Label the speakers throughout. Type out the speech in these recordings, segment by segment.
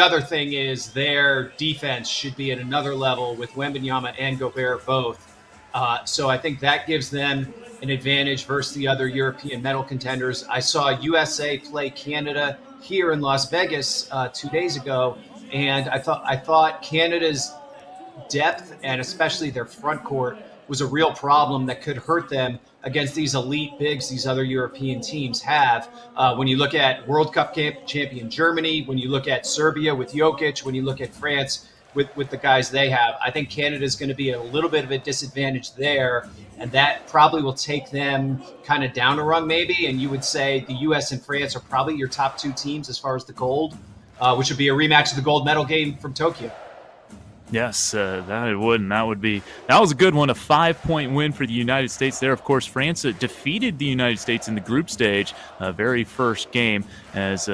Speaker 1: other thing is their defense should be at another level with Wembanyama and Gobert both. So I think that gives them an advantage versus the other European medal contenders. I saw USA play Canada here in Las Vegas 2 days ago, and I thought Canada's depth and especially their front court was a real problem that could hurt them against these elite bigs these other European teams have. When you look at World Cup champion Germany, when you look at Serbia with Jokic, when you look at France with the guys they have, I think Canada is going to be at a little bit of a disadvantage there, and that probably will take them kind of down a rung maybe. And you would say the U.S. and France are probably your top two teams as far as the gold, which would be a rematch of the gold medal game from Tokyo.
Speaker 2: Yes, that it would, and that was a good one. A 5-point win for the United States there. Of course, France defeated the United States in the group stage, very first game, as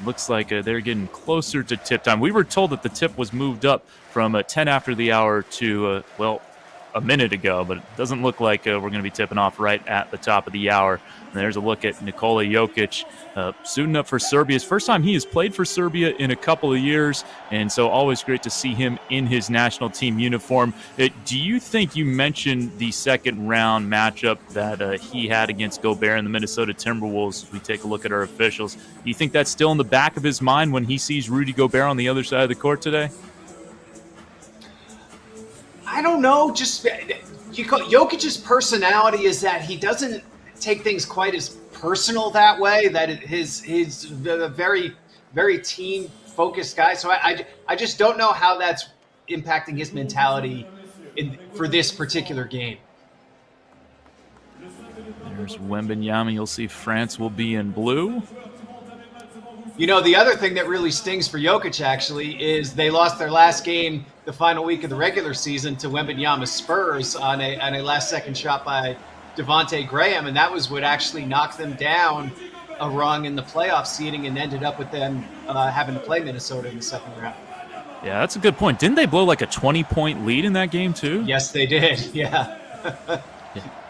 Speaker 2: looks like they're getting closer to tip time. We were told that the tip was moved up from 10 after the hour to, a minute ago, but it doesn't look like we're going to be tipping off right at the top of the hour. And there's a look at Nikola Jokic, suiting up for Serbia. It's first time he has played for Serbia in a couple of years, and so always great to see him in his national team uniform. Do you think, you mentioned the second round matchup that he had against Gobert and the Minnesota Timberwolves? We take a look at our officials. Do you think that's still in the back of his mind when he sees Rudy Gobert on the other side of the court today?
Speaker 1: I don't know. Just Jokic's personality is that he doesn't take things quite as personal that way. That his a very very team focused guy. So I just don't know how that's impacting his mentality for this particular game.
Speaker 2: There's Wembanyama. You'll see France will be in blue.
Speaker 1: The other thing that really stings for Jokic, actually, is they lost their last game the final week of the regular season to Wembanyama's Spurs on a last-second shot by Devontae Graham, and that was what actually knocked them down a rung in the playoff seeding and ended up with them having to play Minnesota in the second round.
Speaker 2: Yeah, that's a good point. Didn't they blow like a 20-point lead in that game, too?
Speaker 1: Yes, they did, yeah.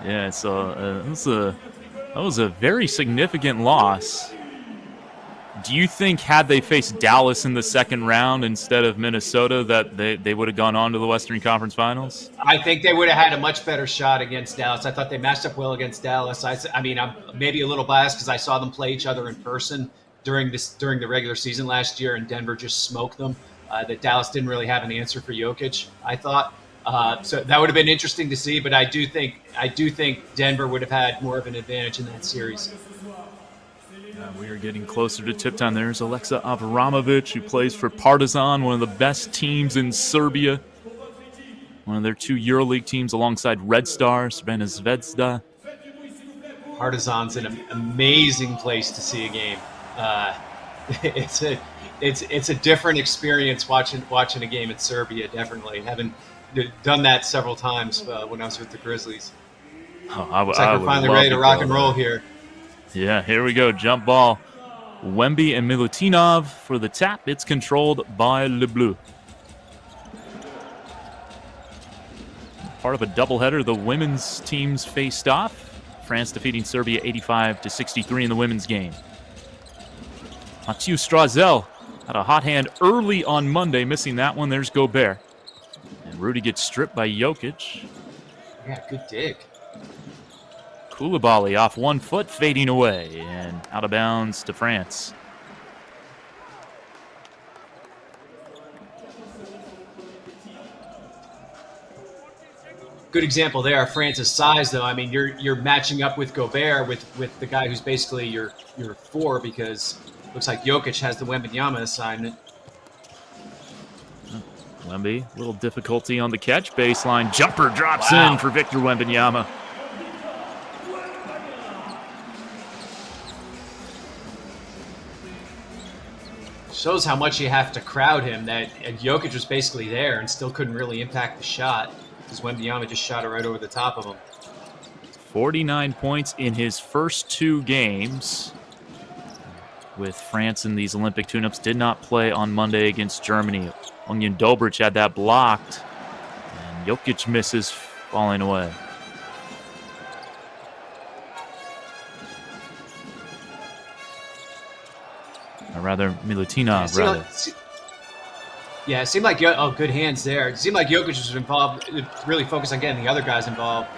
Speaker 2: Yeah, so that was a very significant loss. Do you think, had they faced Dallas in the second round instead of Minnesota, that they would have gone on to the Western Conference Finals?
Speaker 1: I think they would have had a much better shot against Dallas. I thought they matched up well against Dallas. I mean, I'm maybe a little biased because I saw them play each other in person during the regular season last year, and Denver just smoked them. That Dallas didn't really have an answer for Jokic, I thought. So that would have been interesting to see, but I do think Denver would have had more of an advantage in that series.
Speaker 2: We are getting closer to tip time. There's Alexa Avramovic, who plays for Partizan, one of the best teams in Serbia. One of their two EuroLeague teams alongside Red Star, Crvena Zvezda.
Speaker 1: Partizan's an amazing place to see a game. It's a different experience watching a game in Serbia, definitely. Having done that several times when I was with the Grizzlies. Looks like we're finally ready to rock and roll here.
Speaker 2: Yeah, here we go. Jump ball. Wemby and Milutinov for the tap. It's controlled by Le Bleu. Part of a doubleheader, the women's teams faced off. France defeating Serbia 85-63 in the women's game. Mathieu Strazel had a hot hand early on Monday, missing that one. There's Gobert. And Rudy gets stripped by Jokic.
Speaker 1: Yeah, good dig.
Speaker 2: Koulibaly off 1 foot, fading away, and out of bounds to France.
Speaker 1: Good example there. France's size, though. I mean, you're matching up with Gobert with the guy who's basically your 4, because it looks like Jokic has the Wembanyama assignment.
Speaker 2: Wemby, a little difficulty on the catch. Baseline jumper drops in for Victor Wembanyama.
Speaker 1: Shows how much you have to crowd him, that Jokic was basically there and still couldn't really impact the shot because Wembanyama just shot it right over the top of him.
Speaker 2: 49 points in his first 2 games with France in these Olympic tune-ups. Did not play on Monday against Germany. Onion Dobrich had that blocked, and Jokic misses, falling away. Or rather, Milutinov,
Speaker 1: Yeah, it seemed like good hands there. It seemed like Jokic was involved, really focused on getting the other guys involved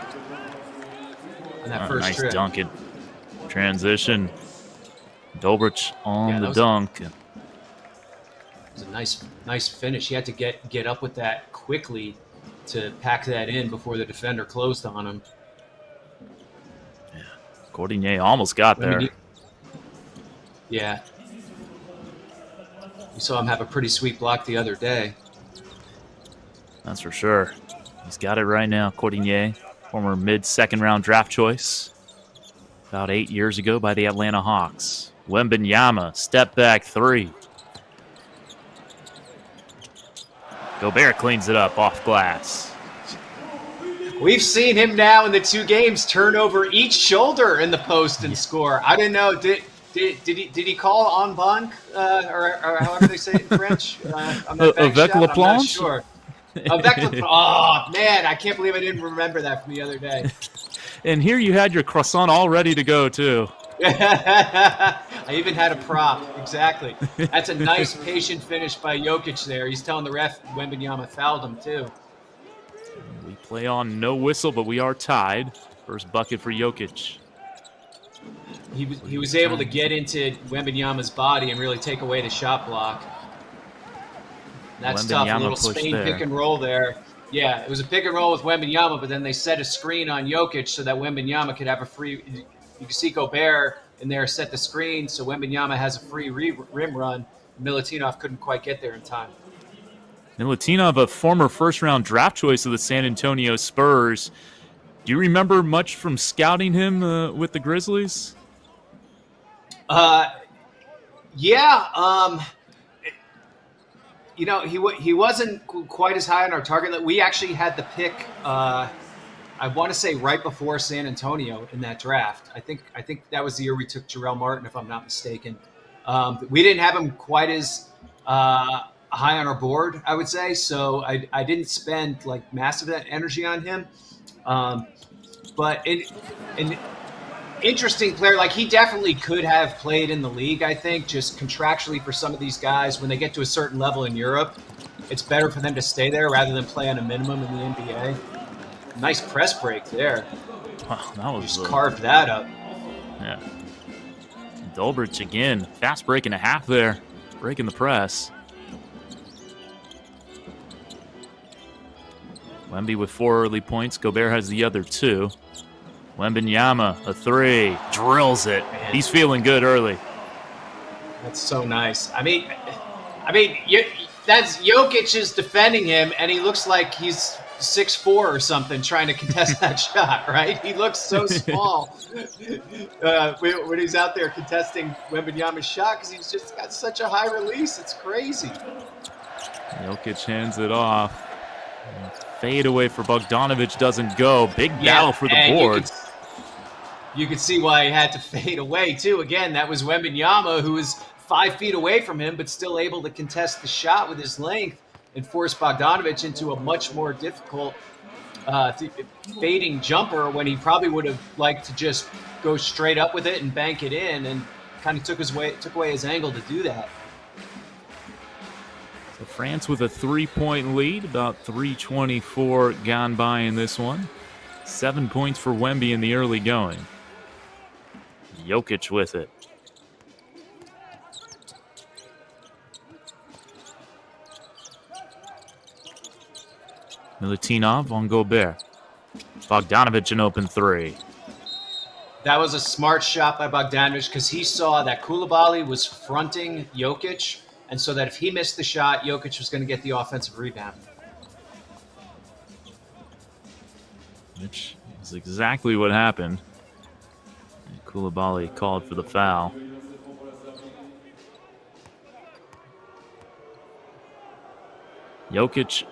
Speaker 1: on that first
Speaker 2: nice
Speaker 1: trip.
Speaker 2: dunk in transition. Dobrich on the
Speaker 1: It
Speaker 2: dunk.
Speaker 1: was a nice finish. He had to get up with that quickly to pack that in before the defender closed on him.
Speaker 2: Yeah, Cordinier almost got there.
Speaker 1: Yeah. We saw him have a pretty sweet block the other day.
Speaker 2: That's for sure. He's got it right now. Cordinier, former mid-second round draft choice about 8 years ago by the Atlanta Hawks. Wembanyama, step back three. Gobert cleans it up off glass.
Speaker 1: We've seen him now in the 2 games turn over each shoulder in the post and score. I didn't know. Did he call en banc or however they say it in French?
Speaker 2: Avec la planche?
Speaker 1: I'm not sure. Oh man, I can't believe I didn't remember that from the other day.
Speaker 2: And here you had your croissant all ready to go too.
Speaker 1: I even had a prop. Exactly. That's a nice patient finish by Jokic there. He's telling the ref Wembanyama fouled him too.
Speaker 2: We play on no whistle, but we are tied. First bucket for Jokic.
Speaker 1: He was able to get into Wembanyama's body and really take away the shot block. That's tough. A little Spain pick and roll there. Yeah, it was a pick and roll with Wembanyama, but then they set a screen on Jokic so that Wembanyama could have a free. You can see Gobert in there set the screen, so Wembanyama has a free rim run. Milutinov couldn't quite get there in time.
Speaker 2: Milutinov, a former first-round draft choice of the San Antonio Spurs. Do you remember much from scouting him with the Grizzlies?
Speaker 1: Yeah. He wasn't quite as high on our target list. We actually had the pick. I want to say right before San Antonio in that draft. I think that was the year we took Jarrell Martin, if I'm not mistaken. We didn't have him quite as high on our board, I would say. So I didn't spend like massive energy on him. But an interesting player, like he definitely could have played in the league, I think, just contractually for some of these guys. When they get to a certain level in Europe, it's better for them to stay there rather than play on a minimum in the NBA. Nice press break there.
Speaker 2: Wow, that was
Speaker 1: just carved that up.
Speaker 2: Yeah. Dobrich again, fast break and a half there, breaking the press. Wemby with 4 early points. Gobert has the other 2. Wembanyama, a 3, drills it. Man. He's feeling good early.
Speaker 1: That's so nice. I mean, that's Jokic is defending him, and he looks like he's 6'4" or something trying to contest that shot, right? He looks so small when he's out there contesting Wembanyama's shot because he's just got such a high release. It's crazy.
Speaker 2: Jokic hands it off. Fade away for Bogdanovic doesn't go. Big battle for the board.
Speaker 1: You could see why he had to fade away, too. Again, that was Wembanyama, who was 5 feet away from him, but still able to contest the shot with his length and force Bogdanovic into a much more difficult fading jumper when he probably would have liked to just go straight up with it and bank it in, and kind of took away his angle to do that.
Speaker 2: So France with a 3-point lead, about 3:24 gone by in this one. 7 points for Wemby in the early going. Jokic with it. Milutinov on Gobert. Bogdanovic an open 3.
Speaker 1: That was a smart shot by Bogdanovic because he saw that Coulibaly was fronting Jokic, and so that if he missed the shot, Jokic was going to get the offensive rebound.
Speaker 2: Which is exactly what happened. And Coulibaly called for the foul. Jokic,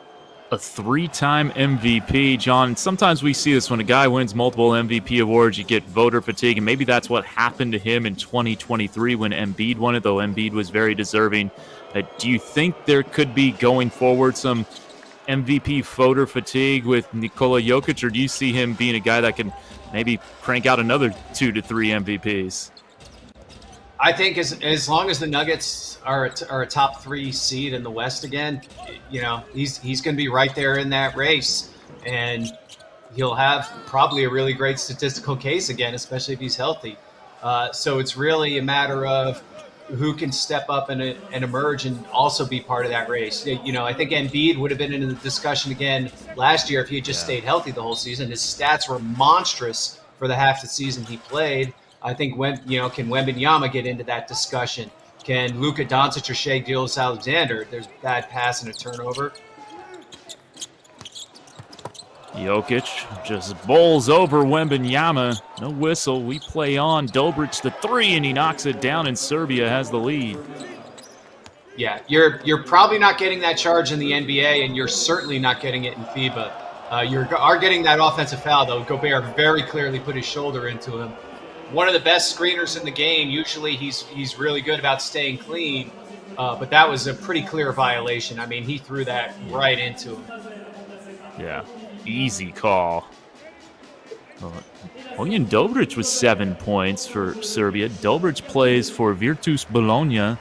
Speaker 2: a 3-time MVP. John, sometimes we see this when a guy wins multiple MVP awards, you get voter fatigue, and maybe that's what happened to him in 2023 when Embiid won it, though Embiid was very deserving. Do you think there could be, going forward, some MVP voter fatigue with Nikola Jokic, or do you see him being a guy that can maybe crank out another 2 to 3 MVPs?
Speaker 1: I think as long as the Nuggets are a top 3 seed in the West again, he's going to be right there in that race, and he'll have probably a really great statistical case again, especially if he's healthy. So it's really a matter of who can step up and emerge and also be part of that race. I think Embiid would have been in the discussion again last year if he had just stayed healthy the whole season. His stats were monstrous for the half the season he played. I think can Wembanyama get into that discussion? Can Luka Doncic or Shai Gilgeous-Alexander? There's bad pass and a turnover.
Speaker 2: Jokic just bowls over Wembanyama. No whistle. We play on. Dobric the 3, and he knocks it down, and Serbia has the lead.
Speaker 1: Yeah, you're probably not getting that charge in the NBA, and you're certainly not getting it in FIBA. You are getting that offensive foul, though. Gobert very clearly put his shoulder into him. One of the best screeners in the game. Usually he's really good about staying clean, but that was a pretty clear violation. I mean, he threw that right into him.
Speaker 2: Yeah. Easy call. Bojan Dobric with 7 points for Serbia. Dobric plays for Virtus Bologna, a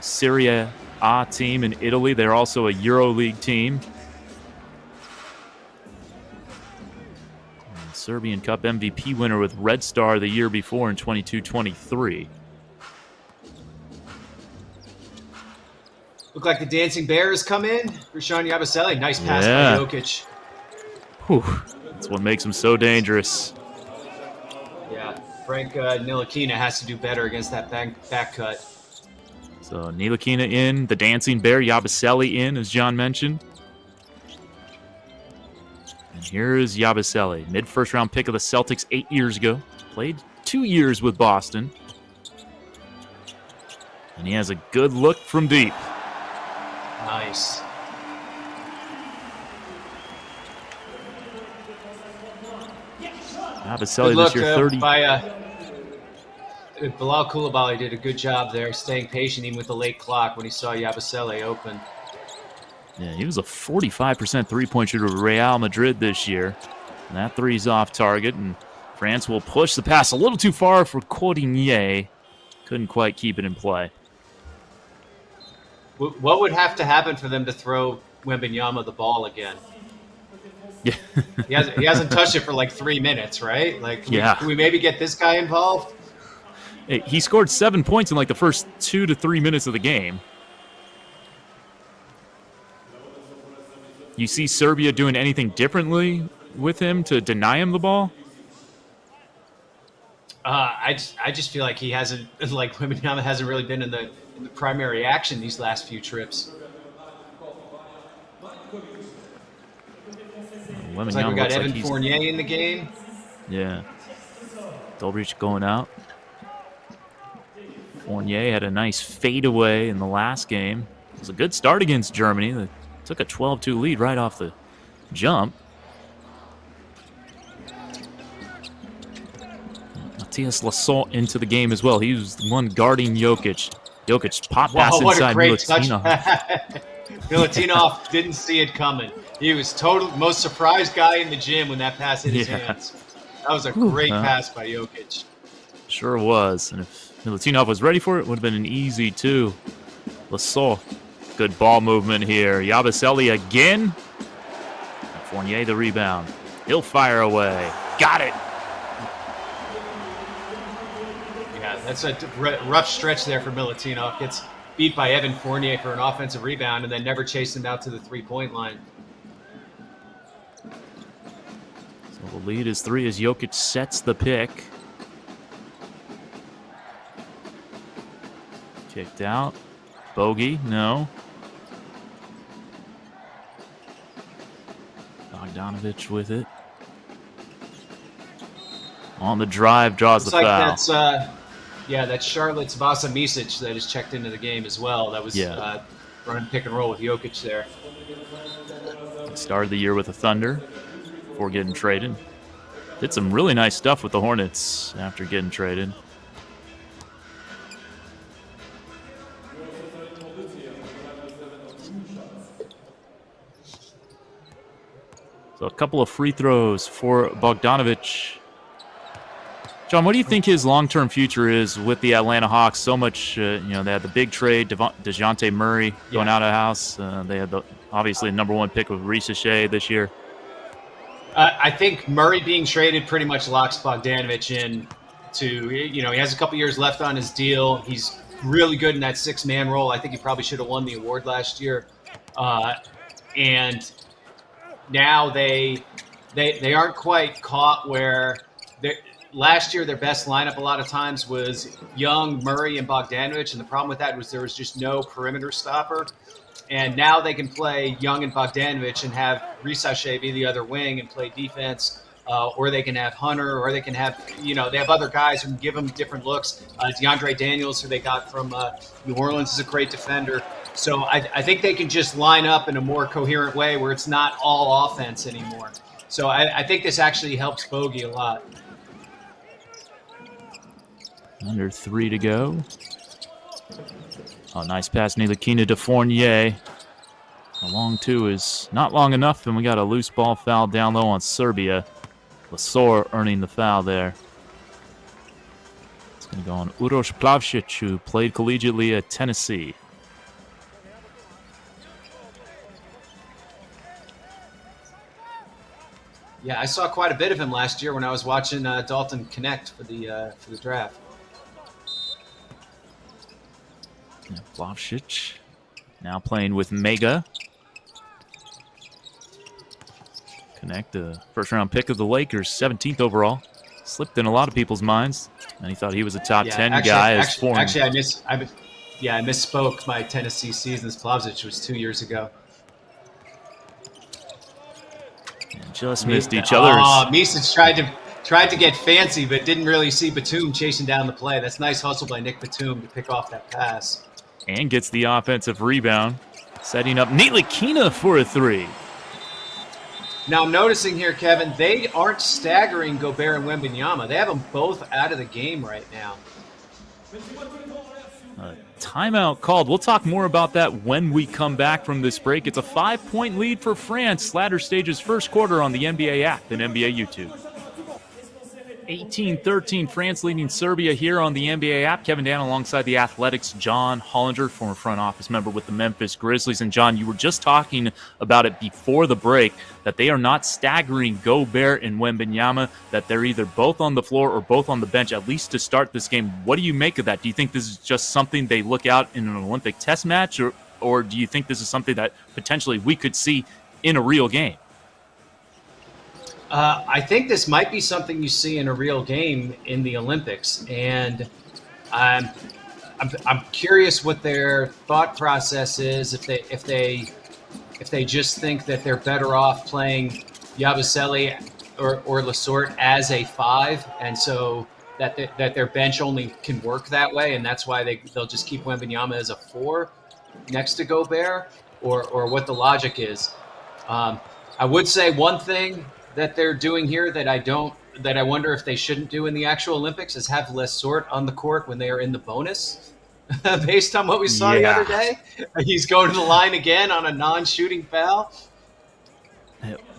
Speaker 2: Serie A team in Italy. They're also a EuroLeague team. And Serbian Cup MVP winner with Red Star the year before in 22-23.
Speaker 1: Look like the Dancing Bears come in. Rashawn Yabusele, nice pass by Jokic.
Speaker 2: Whew. That's what makes him so dangerous.
Speaker 1: Yeah, Frank Ntilikina has to do better against that back cut.
Speaker 2: So Ntilikina in, the Dancing Bear, Yabusele in, as John mentioned. And here is Yabusele, mid-first round pick of the Celtics 8 years ago. Played 2 years with Boston. And he has a good look from deep.
Speaker 1: Nice.
Speaker 2: Yabusele this year 30.
Speaker 1: Bilal Coulibaly did a good job there, staying patient even with the late clock when he saw Yabusele open.
Speaker 2: Yeah, he was a 45% three-point shooter with Real Madrid this year. And that three's off target, and France will push the pass a little too far for Cordinier. Couldn't quite keep it in play.
Speaker 1: What would have to happen for them to throw Wembanyama the ball again?
Speaker 2: Yeah.
Speaker 1: he hasn't touched it for like 3 minutes, right? Can we maybe get this guy involved?
Speaker 2: Hey, he scored 7 points in like the first 2 to 3 minutes of the game. You see Serbia doing anything differently with him to deny him the ball?
Speaker 1: I just feel like he hasn't, like Wembanyama hasn't really been in the primary action these last few trips. Looks like we got Evan Fournier in the game.
Speaker 2: Yeah. Dobric going out. Fournier had a nice fadeaway in the last game. It was a good start against Germany. They took a 12-2 lead right off the jump. Matthias Lassault into the game as well. He was the one guarding Jokic. Jokic pop pass inside Milutinov.
Speaker 1: Milutinov didn't see it coming. He was most surprised guy in the gym when that pass hit his hands. That was a great pass by Jokic.
Speaker 2: Sure was. And if Milutinov was ready for it, it would have been an easy 2. Lassault, good ball movement here. Yabusele again. And Fournier the rebound. He'll fire away. Got it.
Speaker 1: Yeah, that's a rough stretch there for Milutinov. Gets beat by Evan Fournier for an offensive rebound and then never chased him out to the three-point line.
Speaker 2: So the lead is 3 as Jokic sets the pick. Kicked out. Bogey, no. Bogdanovic with it. On the drive, draws the foul.
Speaker 1: That's Charlotte's Vasa Micic that has checked into the game as well. That was running pick and roll with Jokic there.
Speaker 2: Started the year with the Thunder before getting traded. Did some really nice stuff with the Hornets after getting traded. So a couple of free throws for Bogdanovic. John, what do you think his long-term future is with the Atlanta Hawks? So much, they had the big trade, DeJounte Murray going out of the house. They had obviously the #1 pick with Reese Shea this year.
Speaker 1: I think Murray being traded pretty much locks Bogdanovich in to, he has a couple years left on his deal. He's really good in that 6-man role. I think he probably should have won the award last year. And now they aren't quite caught where last year their best lineup a lot of times was Young, Murray, and Bogdanovich. And the problem with that was there was just no perimeter stopper. And now they can play Young and Bogdanovich and have Reese Shea be the other wing and play defense. Or they can have Hunter, or they can have, they have other guys who can give them different looks. DeAndre Daniels, who they got from New Orleans, is a great defender. So I think they can just line up in a more coherent way where it's not all offense anymore. So I think this actually helps Bogey a lot.
Speaker 2: Under 3 to go. Oh, nice pass, Ntilikina to Fournier. A long 2 is not long enough, and we got a loose ball foul down low on Serbia. Lasor earning the foul there. It's going to go on Uroš Plavšić, who played collegiately at Tennessee.
Speaker 1: Yeah, I saw quite a bit of him last year when I was watching Dalton Connect for the draft.
Speaker 2: Yeah, Plavšić now playing with Mega. Connect, the first-round pick of the Lakers, 17th overall. Slipped in a lot of people's minds, and he thought he was a top 10 guy. I misspoke. My Tennessee seasons. Plavšić was 2 years ago. And just missed each other's.
Speaker 1: Oh, Misic tried to get fancy, but didn't really see Batum chasing down the play. That's nice hustle by Nick Batum to pick off that pass.
Speaker 2: And gets the offensive rebound, setting up Ntilikina for a 3.
Speaker 1: Now, I'm noticing here, Kevin, they aren't staggering Gobert and Wembanyama. They have them both out of the game right now.
Speaker 2: Timeout called. We'll talk more about that when we come back from this break. It's a 5-point lead for France. Latter stages first quarter on the NBA app and NBA YouTube. 18-13, France leading Serbia here on the NBA app. Kevin Dan alongside the Athletics' John Hollinger, former front office member with the Memphis Grizzlies. And John, you were just talking about it before the break, that they are not staggering Gobert and Wembanyama, that they're either both on the floor or both on the bench, at least to start this game. What do you make of that? Do you think this is just something they look out in an Olympic test match, or do you think this is something that potentially we could see in a real game?
Speaker 1: I think this might be something you see in a real game in the Olympics, and I'm curious what their thought process is. If they just think that they're better off playing Yabusele or Lasort as a 5, and so that their bench only can work that way, and that's why they'll just keep Wembanyama as a 4 next to Gobert, or what the logic is. I would say one thing that they're doing here that I wonder if they shouldn't do in the actual Olympics is have Lasort on the court when they are in the bonus. Based on what we saw the other day, he's going to the line again on a non-shooting foul.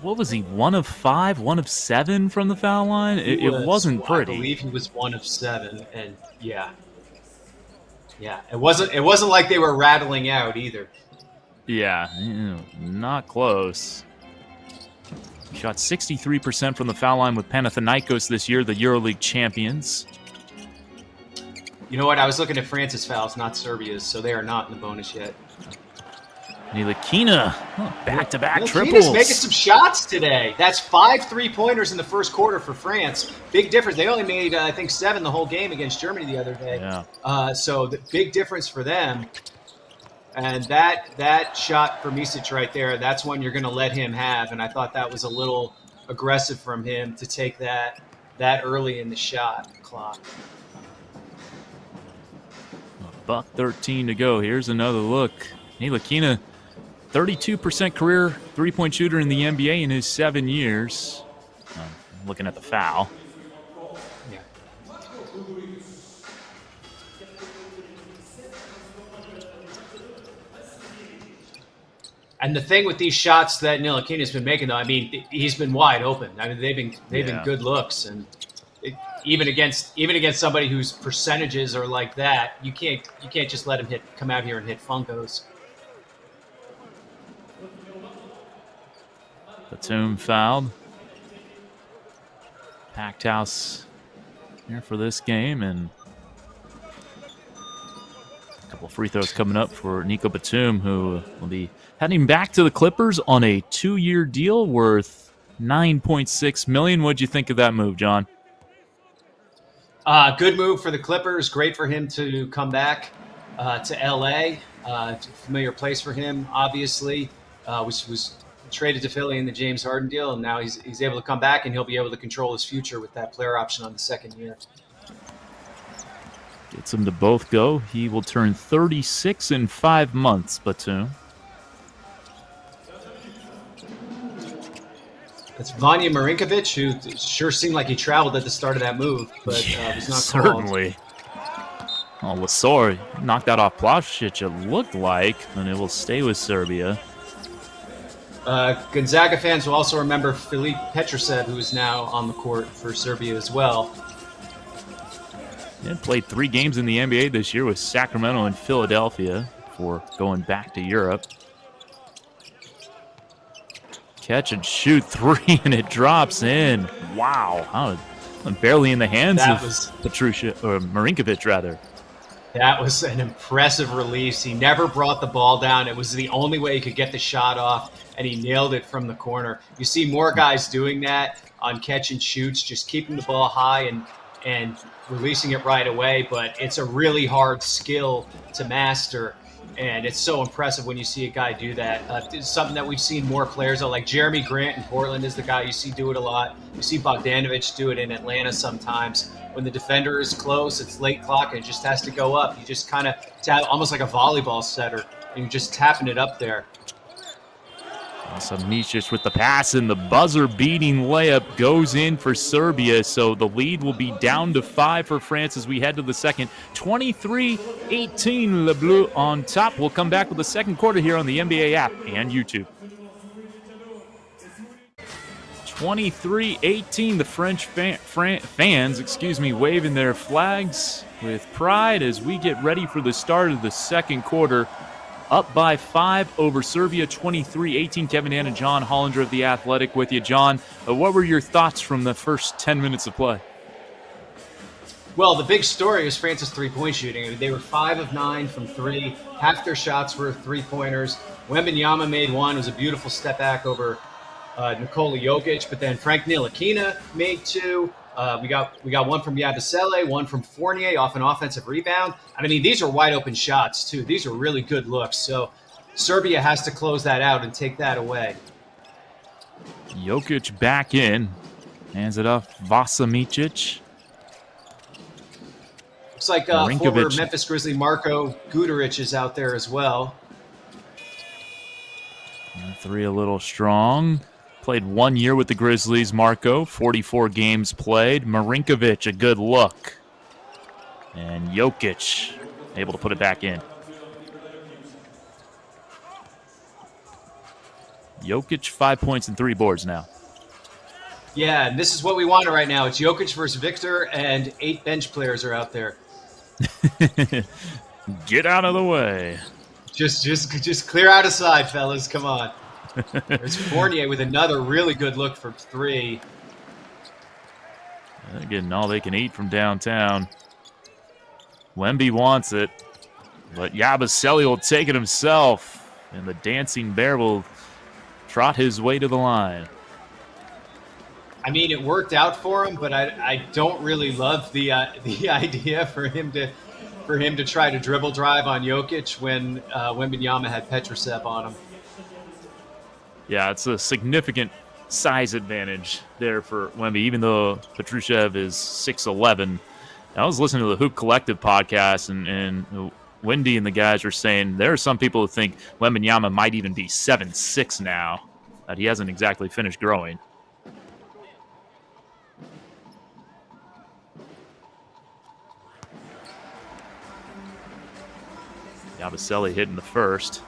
Speaker 2: What was he? 1 of 5, 1 of 7 from the foul line. It wasn't pretty.
Speaker 1: I believe he was 1 of 7, and yeah. It wasn't like they were rattling out either.
Speaker 2: Yeah, not close. Shot 63% from the foul line with Panathinaikos this year, the EuroLeague champions.
Speaker 1: You know what? I was looking at France's fouls, not Serbia's, so they are not in the bonus yet.
Speaker 2: Ntilikina, back-to-back triples.
Speaker 1: Ntilikina's making some shots today. That's 5 3-pointers in the first quarter for France. Big difference. They only made, I think, 7 the whole game against Germany the other day.
Speaker 2: Yeah.
Speaker 1: So the big difference for them. And that shot for Misic right there, that's one you're going to let him have. And I thought that was a little aggressive from him to take that early in the shot clock.
Speaker 2: $1:13 to go. Here's another look. Ntilikina, 32% career three-point shooter in the NBA in his 7 years. Looking at the foul.
Speaker 1: Yeah. And the thing with these shots that Ntilikina's been making, though, I mean, he's been wide open. I mean, they've been good looks, and even against somebody whose percentages are like that, you can't just let him come out here and hit Funkos.
Speaker 2: Batum fouled. Packed house here for this game, and a couple free throws coming up for Nico Batum, who will be heading back to the Clippers on a 2-year deal worth $9.6 million. What'd you think of that move, John?
Speaker 1: Good move for the Clippers. Great for him to come back to LA. Familiar place for him, obviously. Was traded to Philly in the James Harden deal, and now he's able to come back, and he'll be able to control his future with that player option on the second year.
Speaker 2: Gets him to both go. He will turn 36 in 5 months, Batum.
Speaker 1: It's Vanya Marinkovic, who sure seemed like he traveled at the start of that move, but was not
Speaker 2: certainly called. Oh, Lasor knocked that off Plavšić, it looked like, and it will stay with Serbia.
Speaker 1: Gonzaga fans will also remember Filip Petrusev, who is now on the court for Serbia as well.
Speaker 2: He played 3 games in the NBA this year with Sacramento and Philadelphia before going back to Europe. Catch and shoot 3, and it drops in. Wow. Barely in the hands of Marinkovic, rather.
Speaker 1: That was an impressive release. He never brought the ball down. It was the only way he could get the shot off, and he nailed it from the corner. You see more guys doing that on catch and shoots, just keeping the ball high and releasing it right away, but it's a really hard skill to master, and it's so impressive when you see a guy do that. It's something that we've seen more players of, like Jeremy Grant in Portland is the guy you see do it a lot. You see Bogdanovic do it in Atlanta sometimes. When the defender is close, it's late clock, and it just has to go up. You just kind of tap, almost like a volleyball setter, and you're just tapping it up there.
Speaker 2: Micic with the pass, and the buzzer-beating layup goes in for Serbia. So the lead will be down to 5 for France as we head to the second. 23-18, Le Bleu on top. We'll come back with the second quarter here on the NBA app and YouTube. 23-18, the French fans, waving their flags with pride as we get ready for the start of the second quarter. Up by 5 over Serbia, 23-18. Kevin Ann and John Hollinger of The Athletic with you. John, what were your thoughts from the first 10 minutes of play?
Speaker 1: Well, the big story is France's three-point shooting. I mean, they were 5 of 9 from 3. Half their shots were three-pointers. Wembanyama made one. It was a beautiful step back over Nikola Jokic. But then Frank Ntilikina made 2. We got one from Yabusele, one from Fournier off an offensive rebound. I mean, these are wide open shots, too. These are really good looks. So Serbia has to close that out and take that away.
Speaker 2: Jokic back in. Hands it off Vasa Micic.
Speaker 1: Looks like former Memphis Grizzly Marko Guduric is out there as well.
Speaker 2: 3 a little strong. Played 1 year with the Grizzlies, Marko. 44 games played. Marinkovic, a good look. And Jokic able to put it back in. Jokic, 5 points and 3 boards now.
Speaker 1: Yeah, and this is what we wanted right now. It's Jokic versus Victor, and 8 bench players are out there.
Speaker 2: Get out of the way.
Speaker 1: Just clear out a side, fellas. Come on. There's Fournier with another really good look for 3.
Speaker 2: They're getting all they can eat from downtown. Wemby wants it, but Yabusele will take it himself, and the Dancing Bear will trot his way to the line.
Speaker 1: I mean, it worked out for him, but I don't really love the idea for him to try to dribble drive on Jokic when Wembanyama had Petrusev on him.
Speaker 2: Yeah, it's a significant size advantage there for Wemby, even though Petrusev is 6'11". I was listening to the Hoop Collective podcast, and Wendy and the guys were saying there are some people who think Wembanyama might even be 7'6" now, that he hasn't exactly finished growing. Yabusele hitting the first.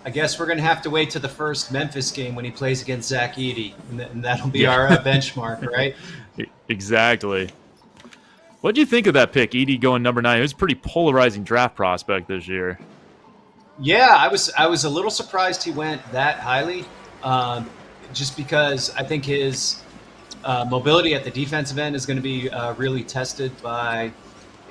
Speaker 1: I guess we're going to have to wait to the first Memphis game when he plays against Zach Edey, and that'll be our benchmark, right?
Speaker 2: Exactly. What do you think of that pick, Edey going number 9? It was a pretty polarizing draft prospect this year.
Speaker 1: Yeah, I was a little surprised he went that highly, just because I think his mobility at the defensive end is going to be really tested by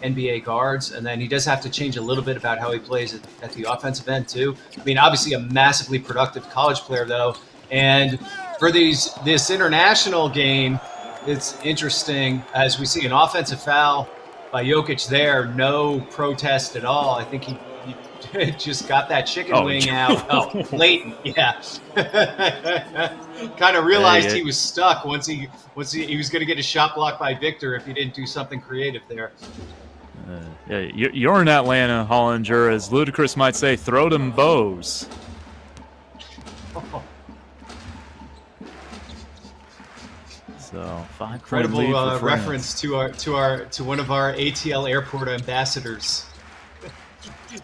Speaker 1: NBA guards, and then he does have to change a little bit about how he plays at the offensive end too. I mean, obviously a massively productive college player though, and for this international game, it's interesting as we see an offensive foul by Jokic there, no protest at all. I think he just got that chicken wing out. Oh, Leighton, yeah. Kind of realized he was stuck once he was going to get a shot blocked by Victor if he didn't do something creative there.
Speaker 2: You're in Atlanta, Hollinger, as Ludacris might say, throw them bows. So 5-point lead
Speaker 1: incredible
Speaker 2: for
Speaker 1: reference to one of our ATL airport ambassadors.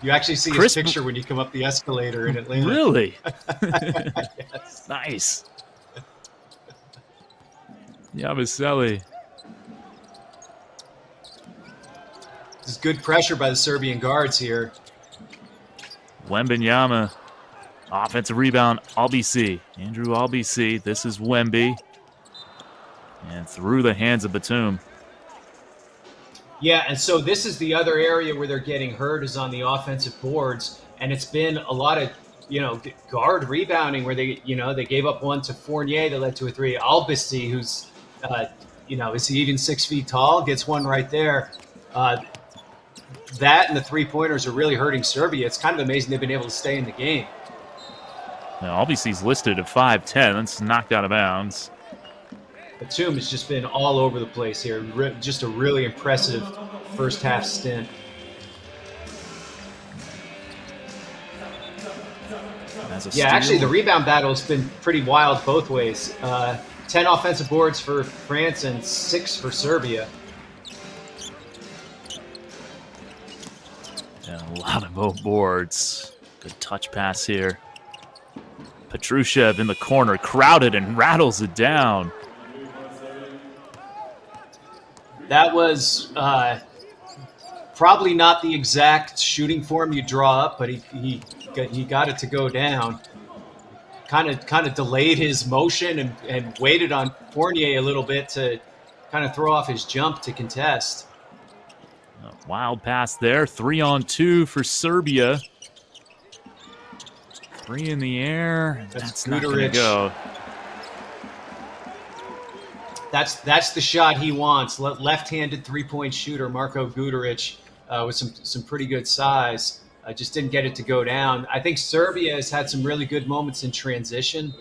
Speaker 1: You actually see his picture when you come up the escalator in Atlanta.
Speaker 2: Really?
Speaker 1: Yes.
Speaker 2: Nice. Yabusele.
Speaker 1: This is good pressure by the Serbian guards here.
Speaker 2: Wembanyama. Offensive rebound, Albc. Andrew Albc. This is Wemby. And through the hands of Batum.
Speaker 1: Yeah, and so this is the other area where they're getting hurt is on the offensive boards, and it's been a lot of guard rebounding where they gave up one to Fournier that led to a three. Albc, who's is he even 6 feet tall? Gets one right there. That and the 3-pointers are really hurting Serbia. It's kind of amazing they've been able to stay in the game.
Speaker 2: Now, Albc's listed at 5'10". That's knocked out of bounds.
Speaker 1: Batum has just been all over the place here. Just a really impressive first half stint. Yeah, actually, the rebound battle has been pretty wild both ways. 10 offensive boards for France and 6 for Serbia.
Speaker 2: Yeah, a lot of both boards. Good touch pass here. Petrushev in the corner, crowded and rattles it down.
Speaker 1: That was probably not the exact shooting form you draw up, but he got it to go down. Kind of delayed his motion and waited on Fournier a little bit to kind of throw off his jump to contest.
Speaker 2: A wild pass there. 3-on-2 for Serbia. 3 in the air. That's not going to go.
Speaker 1: That's the shot he wants. Left-handed three-point shooter Marko Guduric with some pretty good size. Just didn't get it to go down. I think Serbia has had some really good moments in transition,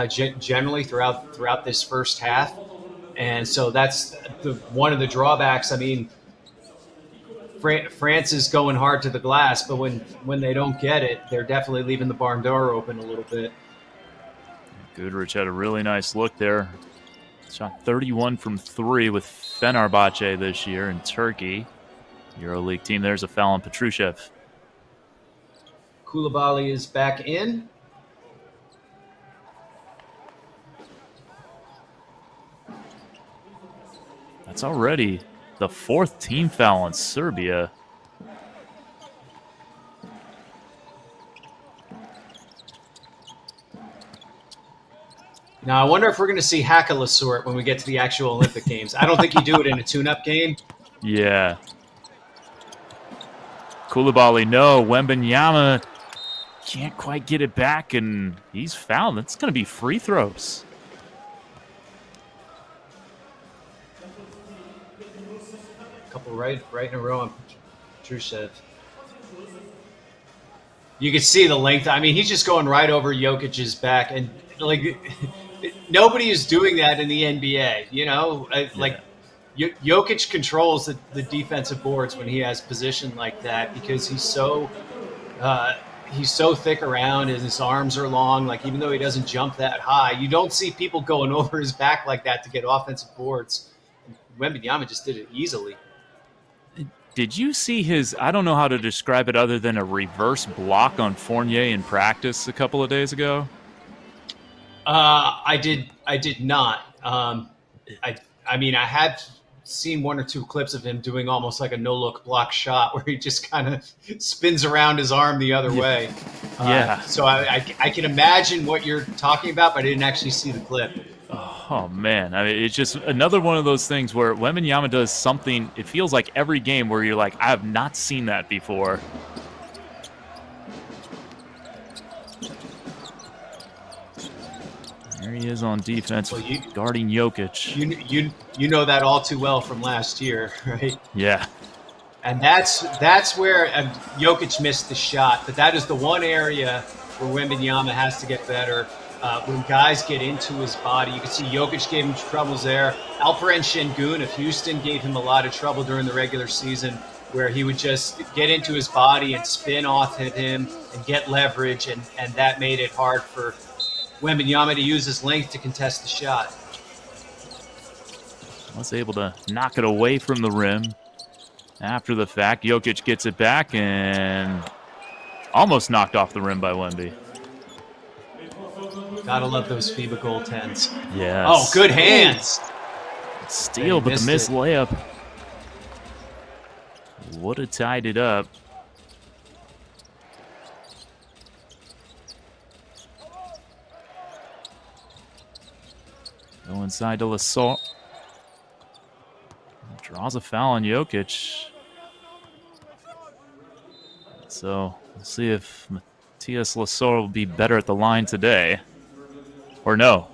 Speaker 1: generally throughout this first half, and so that's one of the drawbacks. I mean, France is going hard to the glass, but when they don't get it, they're definitely leaving the barn door open a little bit.
Speaker 2: Guduric had a really nice look there. Shot 31 from 3 with Fenerbahce this year in Turkey. EuroLeague team. There's a foul on Petrushev.
Speaker 1: Koulibaly is back in.
Speaker 2: That's already the 4th team foul on Serbia.
Speaker 1: Now, I wonder if we're going to see Hack-a-Lasort when we get to the actual Olympic Games. I don't think you do it in a tune-up game.
Speaker 2: Yeah. Koulibaly, no. Wembanyama can't quite get it back, and he's fouled. That's going to be free throws.
Speaker 1: A couple right in a row on Petrushev. You can see the length. I mean, he's just going right over Jokic's back, and nobody is doing that in the NBA. Jokic controls the defensive boards when he has position like that because he's so thick around and his arms are long. Like, even though he doesn't jump that high, you don't see people going over his back like that to get offensive boards. Wembanyama just did it easily.
Speaker 2: Did you see his, I don't know how to describe it other than a reverse block on Fournier in practice a couple of days ago?
Speaker 1: I did not. I mean, I had seen one or two clips of him doing almost like a no-look block shot where he just kind of spins around his arm the other way.
Speaker 2: Yeah.
Speaker 1: So I can imagine what you're talking about, but I didn't actually see the clip.
Speaker 2: Oh, man. I mean, it's just another one of those things where Wembanyama does something, it feels like every game where you're like, I have not seen that before. There he is on defense, guarding Jokic.
Speaker 1: You know that all too well from last year, right?
Speaker 2: Yeah.
Speaker 1: And that's where Jokic missed the shot, but that is the one area where Wembanyama has to get better. When guys get into his body, you can see Jokic gave him troubles there. Alperen Şengün of Houston gave him a lot of trouble during the regular season, where he would just get into his body and spin off at him and get leverage, and that made it hard for Wembanyama to use his length to contest the shot.
Speaker 2: Was able to knock it away from the rim. After the fact, Jokic gets it back and almost knocked off the rim by Wemby.
Speaker 1: Gotta love those FIBA goaltends.
Speaker 2: Yes.
Speaker 1: Oh, good hands.
Speaker 2: Steal, but the missed layup would have tied it up. Go inside to Lasor. Draws a foul on Jokic. So we'll see if Matías Lasor will be better at the line today. Or no.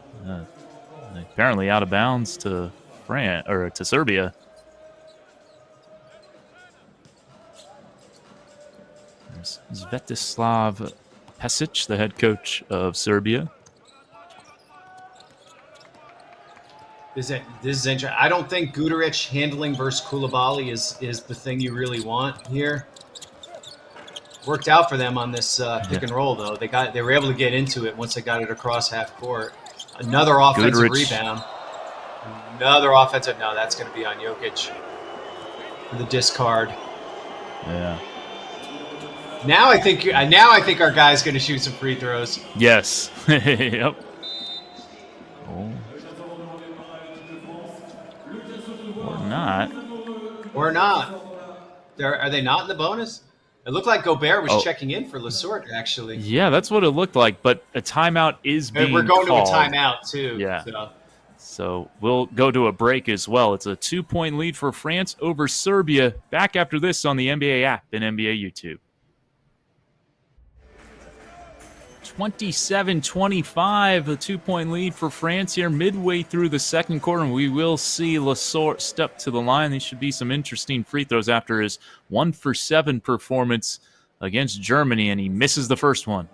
Speaker 2: Apparently out of bounds to to Serbia. There's Svetislav Pesic, the head coach of Serbia.
Speaker 1: This is interesting. I don't think Guduric handling versus Coulibaly is the thing you really want here. Worked out for them on this pick and roll though. They were able to get into it once they got it across half court. Another offensive rebound. Another offensive. No, that's going to be on Jokic for the discard.
Speaker 2: Yeah.
Speaker 1: Now I think our guy's going to shoot some free throws.
Speaker 2: Yes. Yep. Oh. Or
Speaker 1: not. Are they not in the bonus? It looked like Gobert was checking in for Lasort, actually.
Speaker 2: Yeah, that's what it looked like, but a timeout is being
Speaker 1: We're going
Speaker 2: called.
Speaker 1: to a timeout, too.
Speaker 2: Yeah. So we'll go to a break as well. It's a 2-point lead for France over Serbia. Back after this on the NBA app and NBA YouTube. 27-25, a 2-point lead for France here midway through the second quarter, and we will see Lasort step to the line. These should be some interesting free throws after his 1-for-7 performance against Germany, and he misses the first one.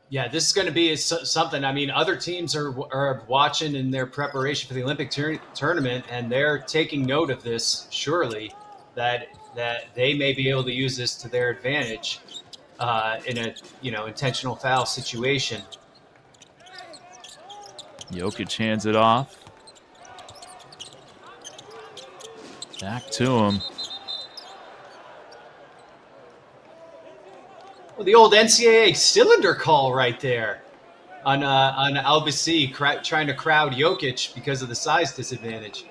Speaker 1: Yeah, this is going to be something. I mean, other teams are watching in their preparation for the Olympic tournament, and they're taking note of this, surely. That they may be able to use this to their advantage in a intentional foul situation.
Speaker 2: Jokic hands it off. Back to him.
Speaker 1: Well, the old NCAA cylinder call right there on Albasi trying to crowd Jokic because of the size disadvantage.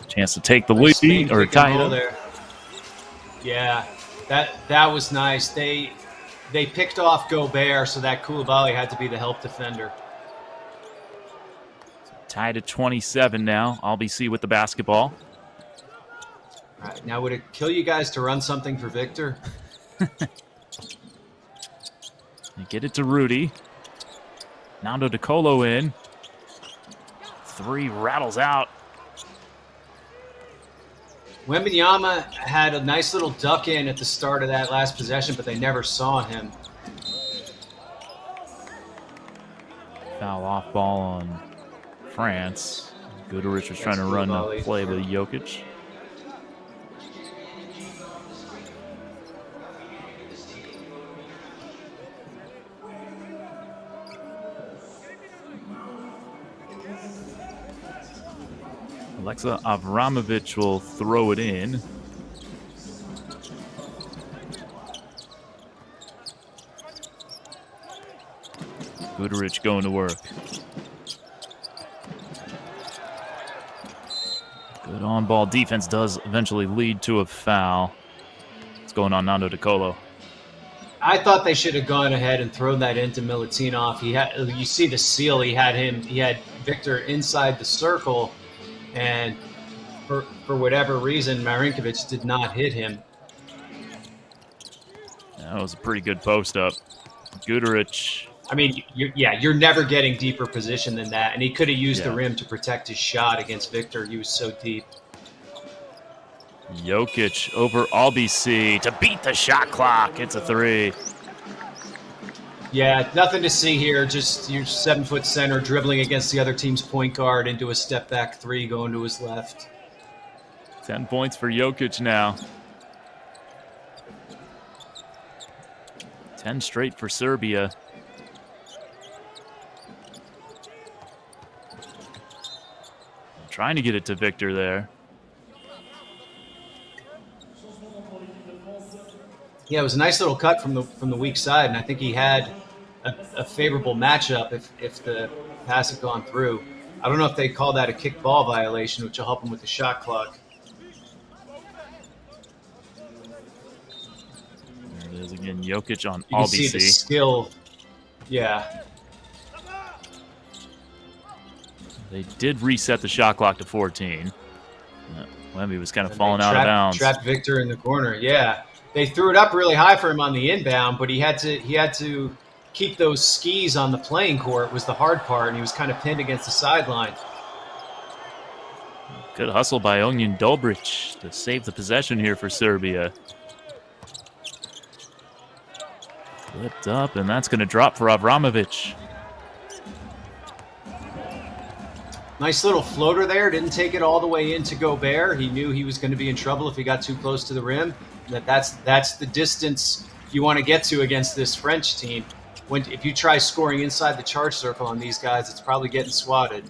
Speaker 2: Chance to take the lead or tie it up.
Speaker 1: There. Yeah, that was nice. They picked off Gobert, so that Coulibaly had to be the help defender.
Speaker 2: Tied at 27 now. Albasi with the basketball.
Speaker 1: All right, now would it kill you guys to run something for Victor?
Speaker 2: They get it to Rudy. Nando De Colo in. 3 rattles out.
Speaker 1: Wembanyama had a nice little duck in at the start of that last possession, but they never saw him.
Speaker 2: Foul off ball on France. Guduric was trying to run a play with Jokic. Alexa Avramovic will throw it in. Guduric going to work. Good on-ball defense does eventually lead to a foul. What's going on, Nando De Colo?
Speaker 1: I thought they should have gone ahead and thrown that into Milutinov. You see the seal. He had Victor inside the circle, and for whatever reason, Marinkovic did not hit him.
Speaker 2: That was a pretty good post up. Guduric.
Speaker 1: I mean, you're never getting deeper position than that, and he could have used the rim to protect his shot against Victor. He was so deep.
Speaker 2: Jokic over Albc to beat the shot clock. It's a three.
Speaker 1: Yeah, nothing to see here. Just your 7-foot center dribbling against the other team's point guard into a step back three going to his left.
Speaker 2: 10 points for Jokic now. 10 straight for Serbia. Trying to get it to Victor there.
Speaker 1: Yeah, it was a nice little cut from the weak side, and I think he had a favorable matchup if the pass had gone through. I don't know if they call that a kick ball violation, which will help him with the shot clock.
Speaker 2: There it is again, Jokic on
Speaker 1: You can see the
Speaker 2: Albc.
Speaker 1: skill. Yeah.
Speaker 2: They did reset the shot clock to 14. Wemby was kind of falling out of bounds.
Speaker 1: Trapped Victor in the corner. Yeah, they threw it up really high for him on the inbound, but he had to keep those skis on the playing court was the hard part, and he was kind of pinned against the sideline.
Speaker 2: Good hustle by Onion Dobric to save the possession here for Serbia. Flipped up, and that's going to drop for Avramovic.
Speaker 1: Nice little floater there. Didn't take it all the way into Gobert. He knew he was going to be in trouble if he got too close to the rim. That's the distance you want to get to against this French team. If you try scoring inside the charge circle on these guys, it's probably getting swatted.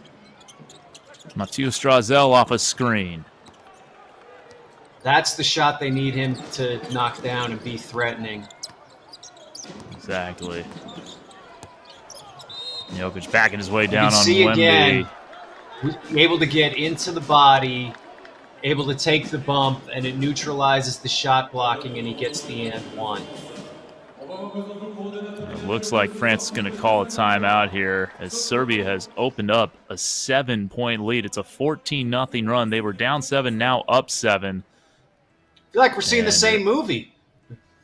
Speaker 2: Mathieu Strazel off a screen.
Speaker 1: That's the shot they need him to knock down and be threatening.
Speaker 2: Exactly. Jokic backing his way down on
Speaker 1: see
Speaker 2: Wemby.
Speaker 1: Again, able to get into the body, able to take the bump, and it neutralizes the shot blocking, and he gets the and one.
Speaker 2: It looks like France is going to call a timeout here as Serbia has opened up a 7-point lead. It's a 14-0 run. They were down 7, now up 7.
Speaker 1: I feel like we're seeing the same movie.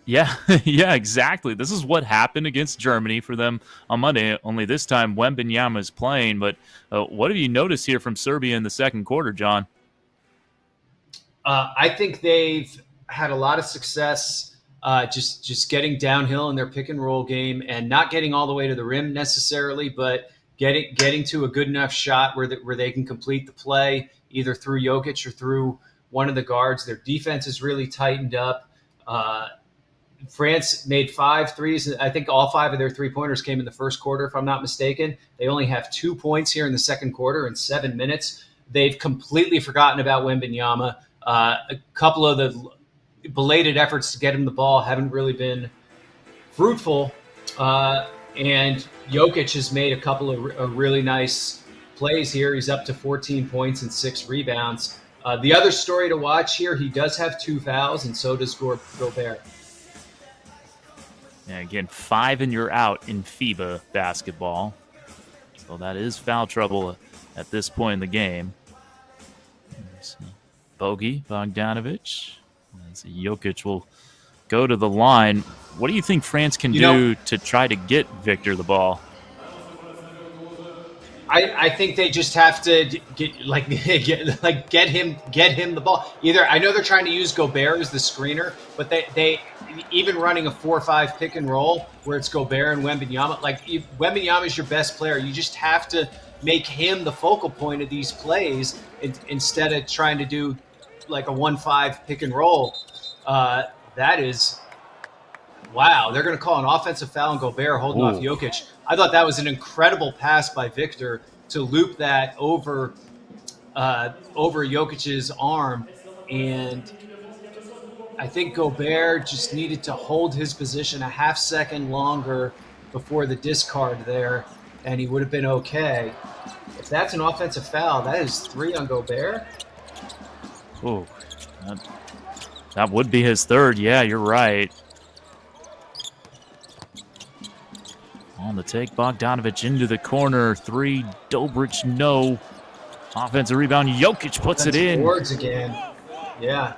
Speaker 2: Yeah, yeah, exactly. This is what happened against Germany for them on Monday, only this time Wembanyama is playing. But what have you noticed here from Serbia in the second quarter, John?
Speaker 1: I think they've had a lot of success just getting downhill in their pick and roll game and not getting all the way to the rim necessarily, but getting to a good enough shot where they can complete the play either through Jokic or through one of the guards. Their defense is really tightened up. France made 5 threes. I think all 5 of their three-pointers came in the first quarter, if I'm not mistaken. They only have 2 points here in the second quarter in 7 minutes. They've completely forgotten about Wembanyama. A couple of the belated efforts to get him the ball haven't really been fruitful. And Jokic has made a couple of really nice plays here. He's up to 14 points and 6 rebounds. The other story to watch here, he does have 2 fouls, and so does Gobert.
Speaker 2: Yeah, again, 5 and you're out in FIBA basketball. So that is foul trouble at this point in the game. Bogey Bogdanovic. Jokic will go to the line. What do you think France can do to try to get Victor the ball?
Speaker 1: I think they just have to get him the ball. Either I know they're trying to use Gobert as the screener, but even running a 4-5 pick and roll where it's Gobert and Wembanyama, like Wembanyama is your best player. You just have to make him the focal point of these plays instead of trying to do like a 1-5 pick and roll. That is, wow. They're going to call an offensive foul on Gobert holding off Jokic. I thought that was an incredible pass by Victor to loop that over Jokic's arm, and I think Gobert just needed to hold his position a half second longer before the discard there, and he would have been okay. If that's an offensive foul, that is 3 on Gobert.
Speaker 2: Oh, that would be his third. Yeah, you're right. On the take, Bogdanovic into the corner. 3, Dobrich, no. Offensive rebound, Jokic puts it in.
Speaker 1: Boards again. Yeah.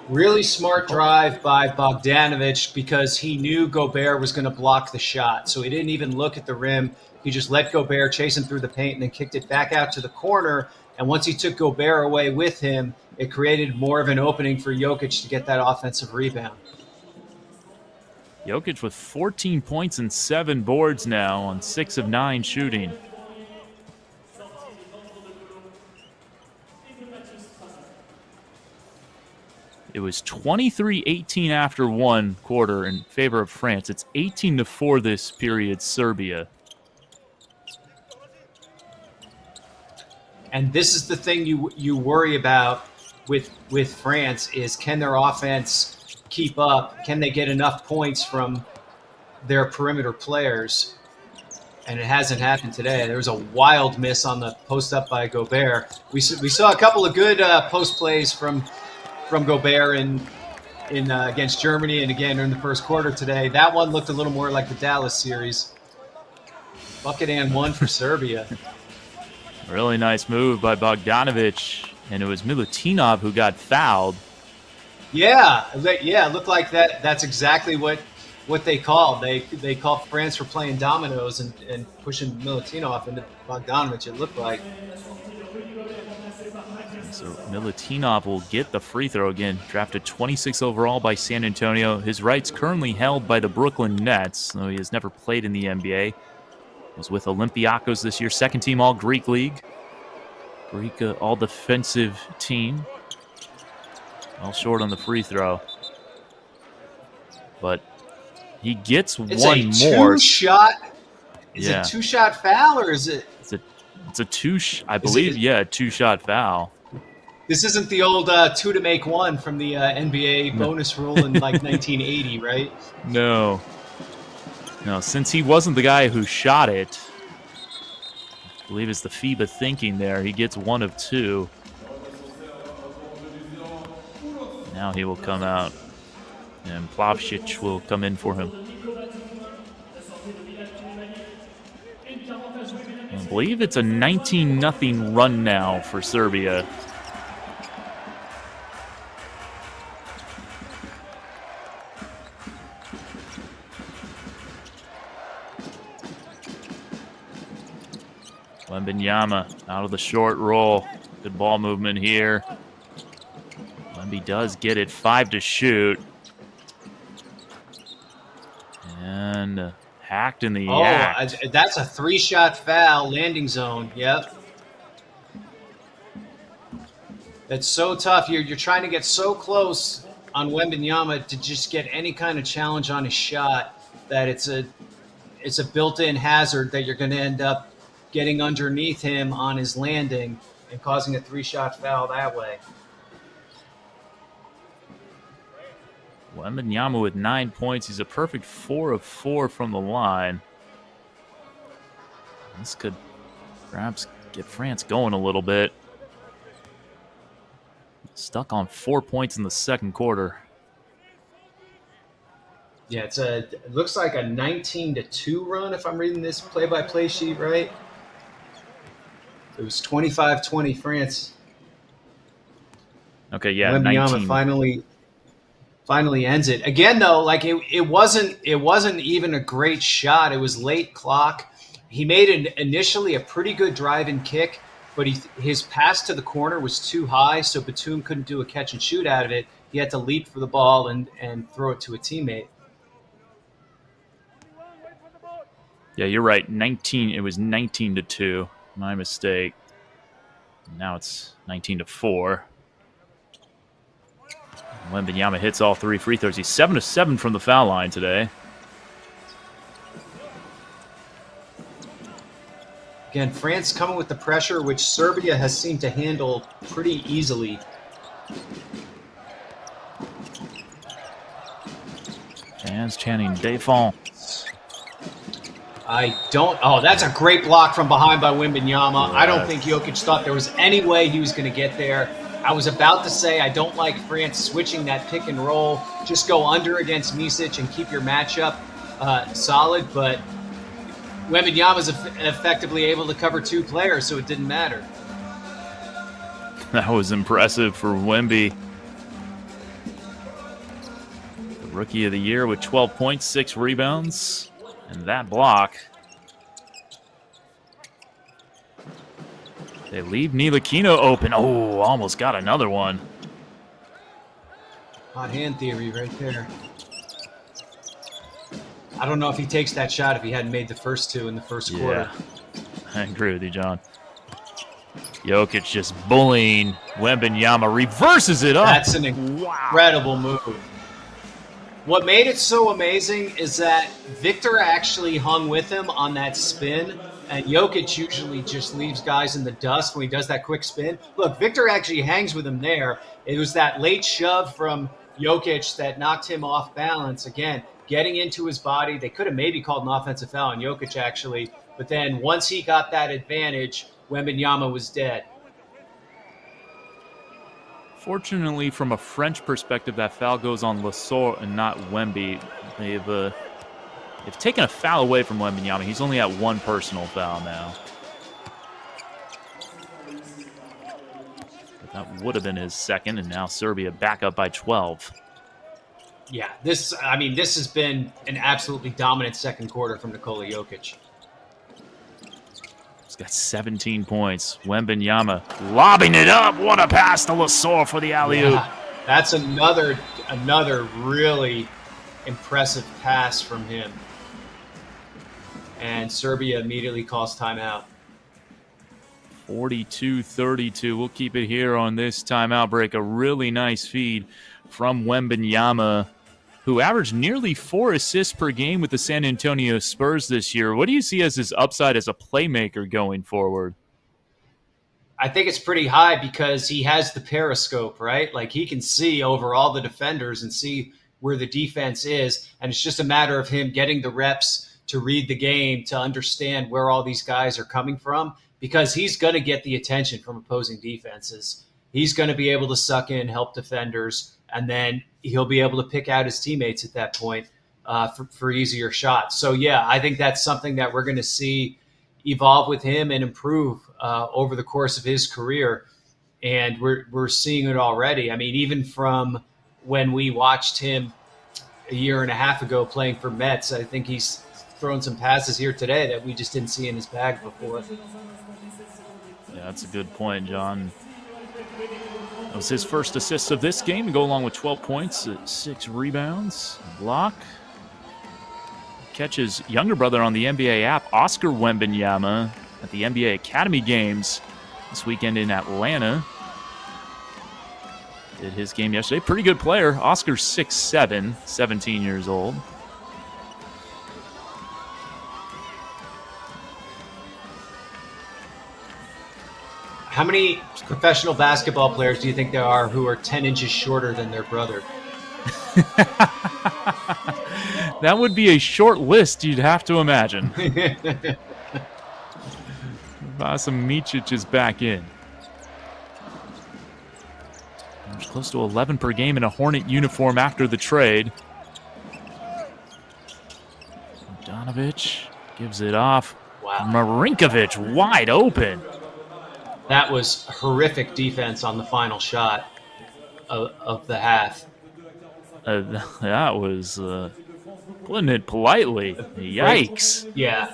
Speaker 1: Really smart drive by Bogdanovic because he knew Gobert was going to block the shot. So he didn't even look at the rim. He just let Gobert chase him through the paint and then kicked it back out to the corner. And once he took Gobert away with him, it created more of an opening for Jokic to get that offensive rebound.
Speaker 2: Jokic with 14 points and 7 boards now on 6 of 9 shooting. It was 23-18 after one quarter in favor of France. It's 18-4 this period, Serbia.
Speaker 1: And this is the thing you worry about with France is, can their offense keep up? Can they get enough points from their perimeter players? And it hasn't happened today. There was a wild miss on the post up by Gobert. We saw a couple of good post plays from Gobert in against Germany and again in the first quarter today. That one looked a little more like the Dallas series. Bucket and 1 for Serbia.
Speaker 2: Really nice move by Bogdanovic, and it was Milutinov who got fouled.
Speaker 1: Yeah, it looked like that. That's exactly what they called. They called France for playing dominoes and pushing Milutinov into Bogdanovic, it looked like.
Speaker 2: So Milutinov will get the free throw again. Drafted 26 overall by San Antonio. His rights currently held by the Brooklyn Nets, though he has never played in the NBA. Was with Olympiacos this year, second team All-Greek League. Greek all-defensive team. Well short on the free throw. But he gets one more.
Speaker 1: It's a two-shot? Is it a two-shot foul, or is it?
Speaker 2: It's a two-shot foul.
Speaker 1: This isn't the old 2 to make 1 from the NBA bonus rule in like 1980, right?
Speaker 2: No, since he wasn't the guy who shot it, I believe it's the FIBA thinking there. He gets 1 of 2. Now he will come out, and Plavšić will come in for him. I believe it's a 19-0 run now for Serbia. Wembanyama out of the short roll. Good ball movement here. Wemby does get it. 5 to shoot. And hacked in the act.
Speaker 1: That's a 3-shot foul, landing zone. Yep. That's so tough. You're trying to get so close on Wembanyama to just get any kind of challenge on his shot that it's a built-in hazard that you're going to end up getting underneath him on his landing and causing a 3-shot foul that way.
Speaker 2: Wembanyama with 9 points. He's a perfect 4 of 4 from the line. This could perhaps get France going a little bit. Stuck on 4 points in the second quarter.
Speaker 1: Yeah, it looks like a 19-2 run if I'm reading this play-by-play sheet right. It was 25-20 France.
Speaker 2: Okay, yeah,
Speaker 1: Wembanyama
Speaker 2: 19.
Speaker 1: finally ends it. Again, though, like it wasn't even a great shot. It was late clock. He made initially a pretty good drive and kick, but his pass to the corner was too high, so Batum couldn't do a catch and shoot out of it. He had to leap for the ball and throw it to a teammate.
Speaker 2: Yeah, you're right. 19. It was 19-2. My mistake. Now it's 19-4. Wembanyama hits all 3 free throws. He's 7-7 from the foul line today.
Speaker 1: Again, France coming with the pressure, which Serbia has seemed to handle pretty easily.
Speaker 2: Fans chanting Défense.
Speaker 1: That's a great block from behind by Wembanyama. I don't think Jokic thought there was any way he was going to get there. I was about to say I don't like France switching that pick and roll. Just go under against Micic and keep your matchup solid, but Wembanyama's effectively able to cover 2 players, so it didn't matter.
Speaker 2: That was impressive for Wemby. The Rookie of the Year with 12 points, 6 rebounds, and that block. They leave Ntilikina open. Oh, almost got another one.
Speaker 1: Hot hand theory right there. I don't know if he takes that shot if he hadn't made the first 2 in the first quarter.
Speaker 2: I agree with you, John. Jokic just bullying Wembanyama, reverses it up.
Speaker 1: That's an incredible move. What made it so amazing is that Victor actually hung with him on that spin, and Jokic usually just leaves guys in the dust when he does that quick spin. Look, Victor actually hangs with him there. It was that late shove from Jokic that knocked him off balance. Again, getting into his body. They could have maybe called an offensive foul on Jokic, actually. But then once he got that advantage, Wembanyama was dead.
Speaker 2: Fortunately, from a French perspective, that foul goes on Lesor and not Wemby. They've taken a foul away from Wembanyama. He's only at 1 personal foul now. But that would have been his second, and now Serbia back up by 12.
Speaker 1: Yeah, this has been an absolutely dominant second quarter from Nikola Jokic.
Speaker 2: He's got 17 points. Wembanyama lobbing it up. What a pass to Lesor for the alley-oop.
Speaker 1: Yeah, that's another really impressive pass from him. And Serbia immediately calls timeout.
Speaker 2: 42-32. We'll keep it here on this timeout break. A really nice feed from Wembanyama, who averaged nearly 4 assists per game with the San Antonio Spurs this year. What do you see as his upside as a playmaker going forward?
Speaker 1: I think it's pretty high because he has the periscope, right? Like, he can see over all the defenders and see where the defense is. And it's just a matter of him getting the reps to read the game, to understand where all these guys are coming from, because he's going to get the attention from opposing defenses. He's going to be able to suck in, help defenders, and then he'll be able to pick out his teammates at that point for easier shots. So, yeah, I think that's something that we're going to see evolve with him and improve over the course of his career. And we're seeing it already. I mean, even from when we watched him a year and a half ago playing for Mets, I think he's thrown some passes here today that we just didn't see in his bag before.
Speaker 2: Yeah, that's a good point, John. That was his first assist of this game to go along with 12 points, 6 rebounds, block. Catches younger brother on the NBA app, Oscar Wembanyama, at the NBA Academy Games this weekend in Atlanta. Did his game yesterday. Pretty good player. Oscar's 6'7", 17 years old.
Speaker 1: How many professional basketball players do you think there are who are 10 inches shorter than their brother?
Speaker 2: That would be a short list, you'd have to imagine. Vasim Micic is back in. There's close to 11 per game in a Hornet uniform after the trade. Bogdanovic gives it off.
Speaker 1: Wow.
Speaker 2: Marinkovic wide open.
Speaker 1: That was horrific defense on the final shot of the half.
Speaker 2: That was, putting it politely, yikes.
Speaker 1: Yeah.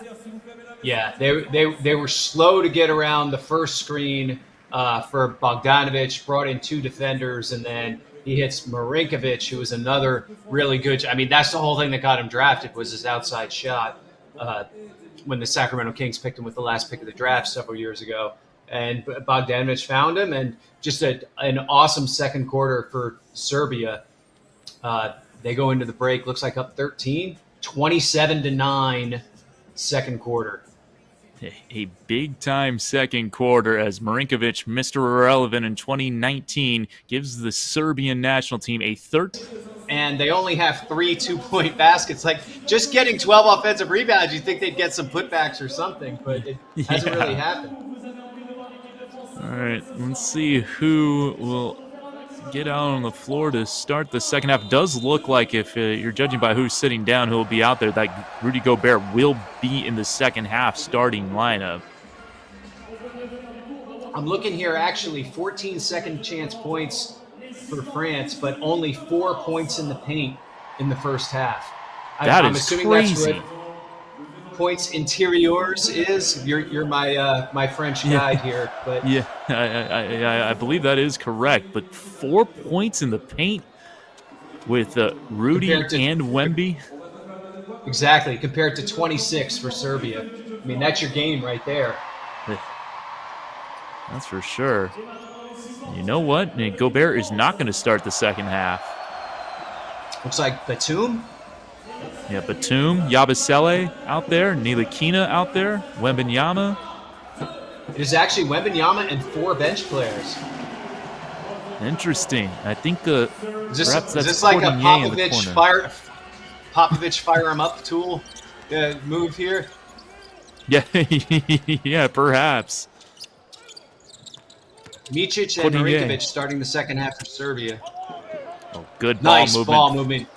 Speaker 1: They were slow to get around the first screen for Bogdanovic, brought in 2 defenders, and then He hits Marinkovic, who was another really good. I mean, that's the whole thing that got him drafted was his outside shot. When the Sacramento Kings picked him with the last pick of the draft several years ago, and Bogdanovic found him, and just an awesome second quarter for Serbia. They go into the break, looks like up 13, 27-9, second quarter.
Speaker 2: A big-time second quarter as Marinkovic, Mr. Irrelevant in 2019, gives the Serbian national team a third.
Speaker 1: And they only have 3 2-point baskets. Like, just getting 12 offensive rebounds, you'd think they'd get some putbacks or something, but it hasn't really happened.
Speaker 2: All right, let's see who will get out on the floor to start the second half. Does look like, if you're judging by who's sitting down, who will be out there, that Rudy Gobert will be in the second half starting lineup.
Speaker 1: I'm looking here, actually, 14 second chance points for France, but only 4 points in the paint in the first half.
Speaker 2: I'm assuming crazy.
Speaker 1: That's what points interiors is. You're my French guide here, but
Speaker 2: yeah, I believe that is correct. But 4 points in the paint with Rudy and Wemby.
Speaker 1: Exactly, compared to 26 for Serbia. I mean, that's your game right there.
Speaker 2: That's for sure. You know what? Gobert is not going to start the second half.
Speaker 1: Looks like Batum.
Speaker 2: Yeah, Batum, Yabusele out there, Ntilikina out there, Wembanyama.
Speaker 1: It is actually Wembanyama and 4 bench players.
Speaker 2: Interesting. I think perhaps that's
Speaker 1: is this like a
Speaker 2: Popovich
Speaker 1: fire him up tool move here?
Speaker 2: Yeah, yeah, perhaps.
Speaker 1: Micic and Marinkovic starting the second half for Serbia.
Speaker 2: Oh, good ball movement.
Speaker 1: Nice ball movement.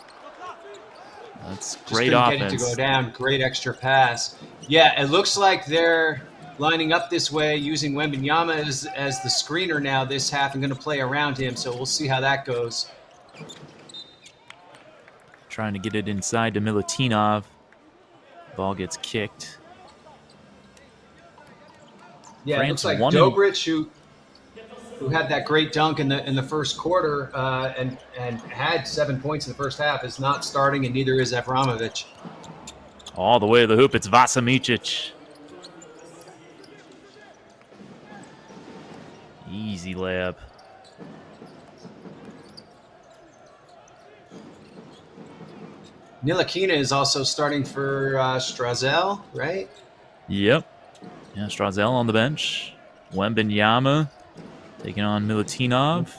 Speaker 2: That's
Speaker 1: Just
Speaker 2: great
Speaker 1: couldn't
Speaker 2: offense.
Speaker 1: get it to go down. Great extra pass. Yeah, it looks like they're lining up this way, using Wembanyama as the screener now this half and going to play around him. So we'll see how that goes.
Speaker 2: Trying to get it inside to Milutinov. Ball gets kicked.
Speaker 1: Yeah,
Speaker 2: France
Speaker 1: it looks like Dobric, who had that great dunk in the first quarter and had 7 points in the first half, is not starting, and neither is Avramovic.
Speaker 2: All the way to the hoop, it's Vasa Micic. Easy layup.
Speaker 1: Ntilikina is also starting for Strazel, right?
Speaker 2: Yep. Yeah, Strazel on the bench. Wembanyama taking on Milutinov.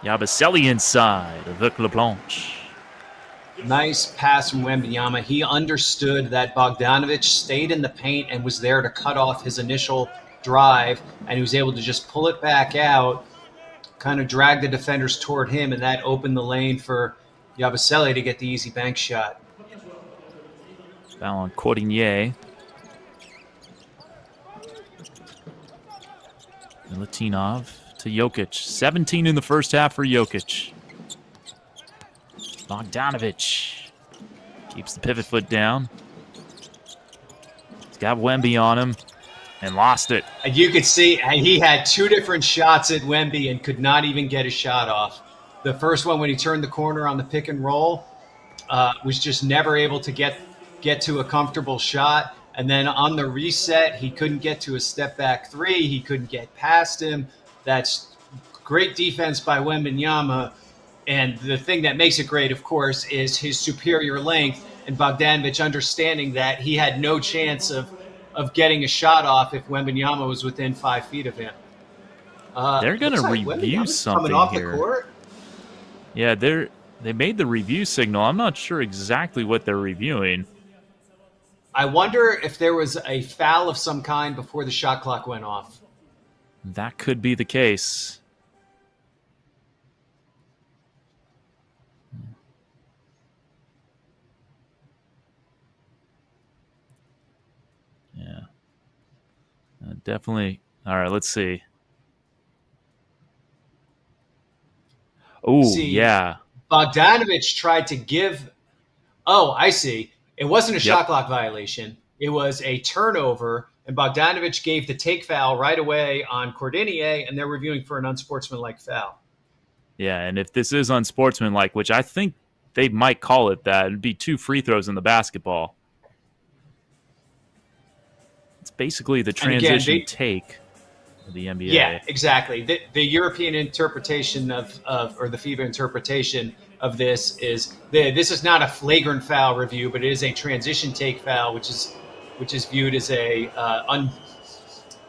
Speaker 2: Yabusele inside of LeBlanche.
Speaker 1: Nice pass from Wembanyama. He understood that Bogdanovic stayed in the paint and was there to cut off his initial drive, and he was able to just pull it back out, kind of drag the defenders toward him, and that opened the lane for Yabusele to get the easy bank shot.
Speaker 2: Foul on Cordinier. Milutinov to Jokic. 17 in the first half for Jokic. Bogdanovic keeps the pivot foot down. He's got Wemby on him and lost it.
Speaker 1: And you could see he had 2 different shots at Wemby and could not even get a shot off. The first one, when he turned the corner on the pick and roll, was just never able to get to a comfortable shot. And then on the reset, he couldn't get to a step back 3. He couldn't get past him. That's great defense by Wembanyama. And the thing that makes it great, of course, is his superior length, and Bogdanovic understanding that he had no chance of getting a shot off if Wembanyama was within 5 feet of him.
Speaker 2: They're going to review something
Speaker 1: coming off
Speaker 2: here.
Speaker 1: The court.
Speaker 2: Yeah, they made the review signal. I'm not sure exactly what they're reviewing.
Speaker 1: I wonder if there was a foul of some kind before the shot clock went off.
Speaker 2: That could be the case. Yeah. Definitely. All right, let's see. Oh, yeah.
Speaker 1: Bogdanovic tried to give... Oh, I see. It wasn't a shot clock violation. It was a turnover, and Bogdanovic gave the take foul right away on Cordinier, and they're reviewing for an unsportsmanlike foul.
Speaker 2: Yeah, and if this is unsportsmanlike, which I think they might call it that, it'd be 2 free throws in the basketball. It's basically the transition take of the NBA.
Speaker 1: Yeah, exactly. The European interpretation or the FIBA interpretation of this is this is not a flagrant foul review, but it is a transition take foul, which is viewed as a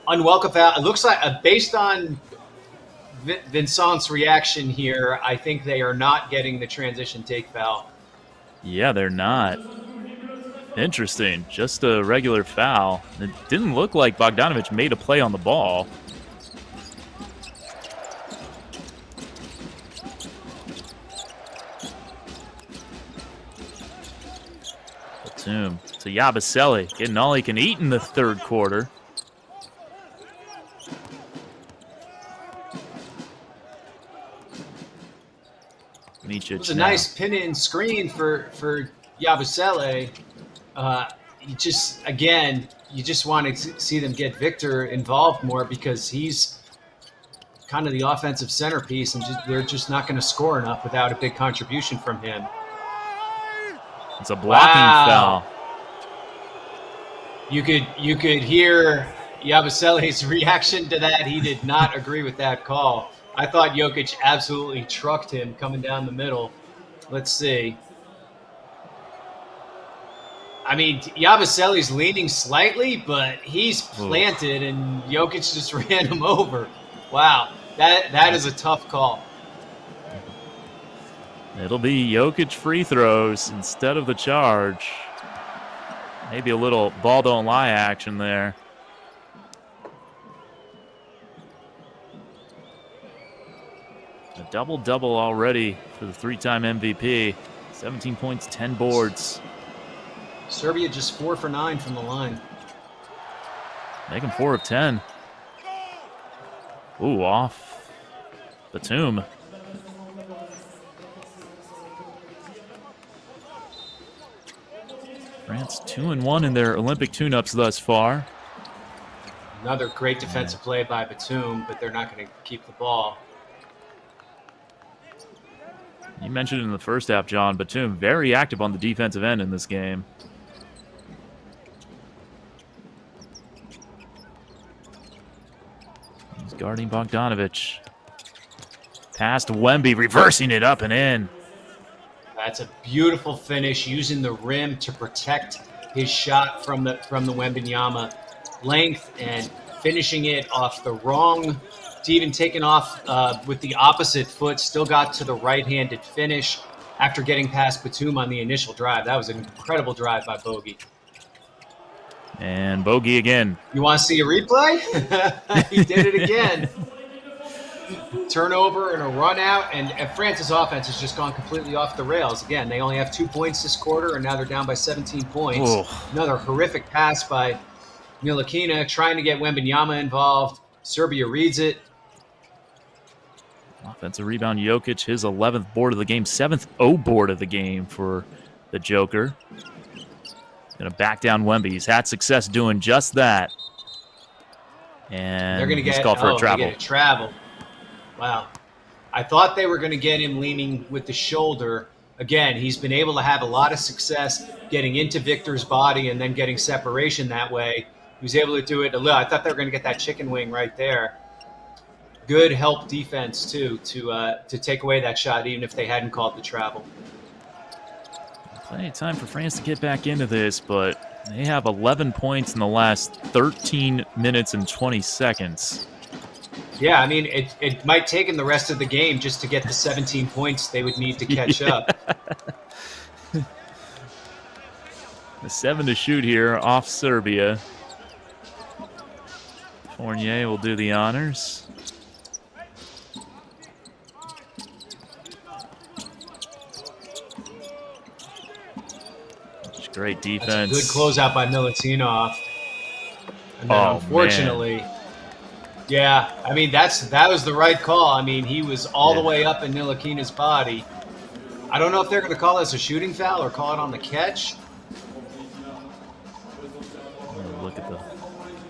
Speaker 1: unwelcome foul. It looks like, based on Vincent's reaction here, I think they are not getting the transition take foul.
Speaker 2: Yeah, they're not. Interesting. Just a regular foul. It didn't look like Bogdanovic made a play on the ball. Batum to Yabusele, getting all he can eat in the third quarter.
Speaker 1: It was a nice pin-in screen for Yabusele. You just want to see them get Victor involved more, because he's kind of the offensive centerpiece, and they're just not going to score enough without a big contribution from him.
Speaker 2: It's a blocking foul.
Speaker 1: You could hear Yabusele's reaction to that. He did not agree with that call. I thought Jokic absolutely trucked him coming down the middle. Let's see. I mean, Yabusele's leaning slightly, but he's planted, and Jokic just ran him over. Wow, that is a tough call.
Speaker 2: It'll be Jokic free throws instead of the charge. Maybe a little ball don't lie action there. A double-double already for the 3-time MVP. 17 points, 10 boards.
Speaker 1: Serbia just 4 for 9 from the line.
Speaker 2: Making 4 of 10. Ooh, off Batum. France 2-1 in their Olympic tune-ups thus far.
Speaker 1: Another great defensive play by Batum, but they're not going to keep the ball.
Speaker 2: You mentioned in the first half, John, Batum very active on the defensive end in this game. He's guarding Bogdanovic. Past Wemby, reversing it up and in.
Speaker 1: That's a beautiful finish, using the rim to protect his shot from the Wembanyama length, and finishing it off the wrong, to even taken off with the opposite foot, still got to the right-handed finish after getting past Batum on the initial drive. That was an incredible drive by Bogey.
Speaker 2: And Bogey again.
Speaker 1: You want to see a replay? He did it again. Turnover and a run out, and France's offense has just gone completely off the rails. Again, they only have 2 points this quarter, and now they're down by 17 points.
Speaker 2: Oh.
Speaker 1: Another horrific pass by Ntilikina, trying to get Wembanyama involved. Serbia reads it.
Speaker 2: Offensive rebound, Jokic, his 11th board of the game, 7th O board of the game for the Joker. Going to back down Wemby. He's had success doing just that. And
Speaker 1: they're going to get
Speaker 2: called for a travel.
Speaker 1: They get a travel. Wow. I thought they were going to get him leaning with the shoulder. Again, he's been able to have a lot of success getting into Victor's body and then getting separation that way. He was able to do it. I thought they were going to get that chicken wing right there. Good help defense, too, to take away that shot, even if they hadn't called the travel.
Speaker 2: Plenty of time for France to get back into this, but they have 11 points in the last 13 minutes and 20 seconds.
Speaker 1: Yeah, I mean, it might take them the rest of the game just to get the 17 points they would need to catch up.
Speaker 2: The 7 to shoot here off Serbia. Fournier will do the honors. Great defense.
Speaker 1: Good closeout by Milutinov. And then unfortunately, yeah, I mean, that was the right call. I mean, he was all the way up in Ntilikina's body. I don't know if they're going to call this a shooting foul or call it on the catch.
Speaker 2: Look at the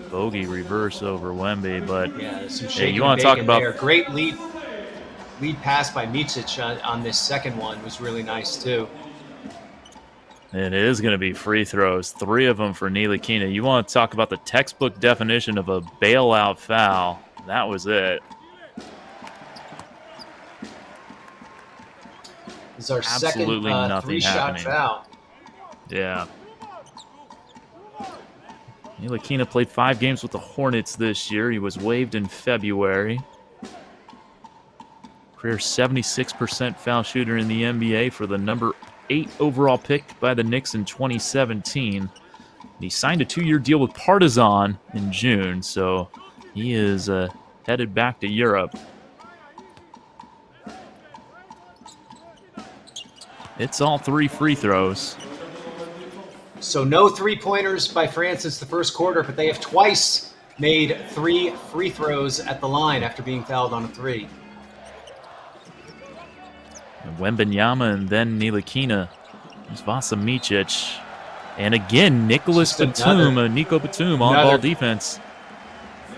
Speaker 2: Bogey reverse over Wemby, but
Speaker 1: yeah, some shaking
Speaker 2: you want to talk about
Speaker 1: there. Great lead. lead pass by Micic on this second one was really nice too.
Speaker 2: It is going to be free throws, 3 of them for Ntilikina. You want to talk about the textbook definition of a bailout foul. That was it.
Speaker 1: This is our
Speaker 2: Absolutely
Speaker 1: second
Speaker 2: nothing
Speaker 1: 3-shot
Speaker 2: happening.
Speaker 1: foul.
Speaker 2: Yeah. Ntilikina played 5 games with the Hornets this year. He was waived in February. Career 76% foul shooter in the NBA for the number 8 overall pick by the Knicks in 2017. He signed a 2-year deal with Partizan in June, so he is headed back to Europe. It's all 3 free throws.
Speaker 1: So no 3-pointers by France since the first quarter, but they have twice made 3 free throws at the line after being fouled on a 3.
Speaker 2: Wembanyama and then Ntilikina. There's Vasa Micic. And again, Nicholas Batum, Nico Batum, on-ball defense.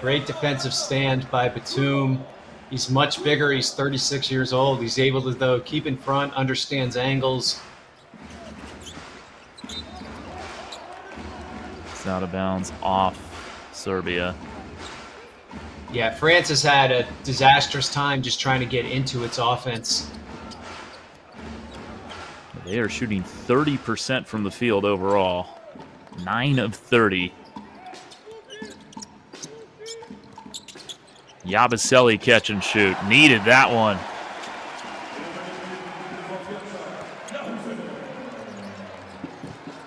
Speaker 1: Great defensive stand by Batum. He's much bigger. He's 36 years old. He's able to, though, keep in front, understands angles.
Speaker 2: It's out of bounds off Serbia.
Speaker 1: Yeah, France has had a disastrous time just trying to get into its offense.
Speaker 2: They are shooting 30% from the field overall. 9 of 30. Yabusele catch and shoot. Needed that one.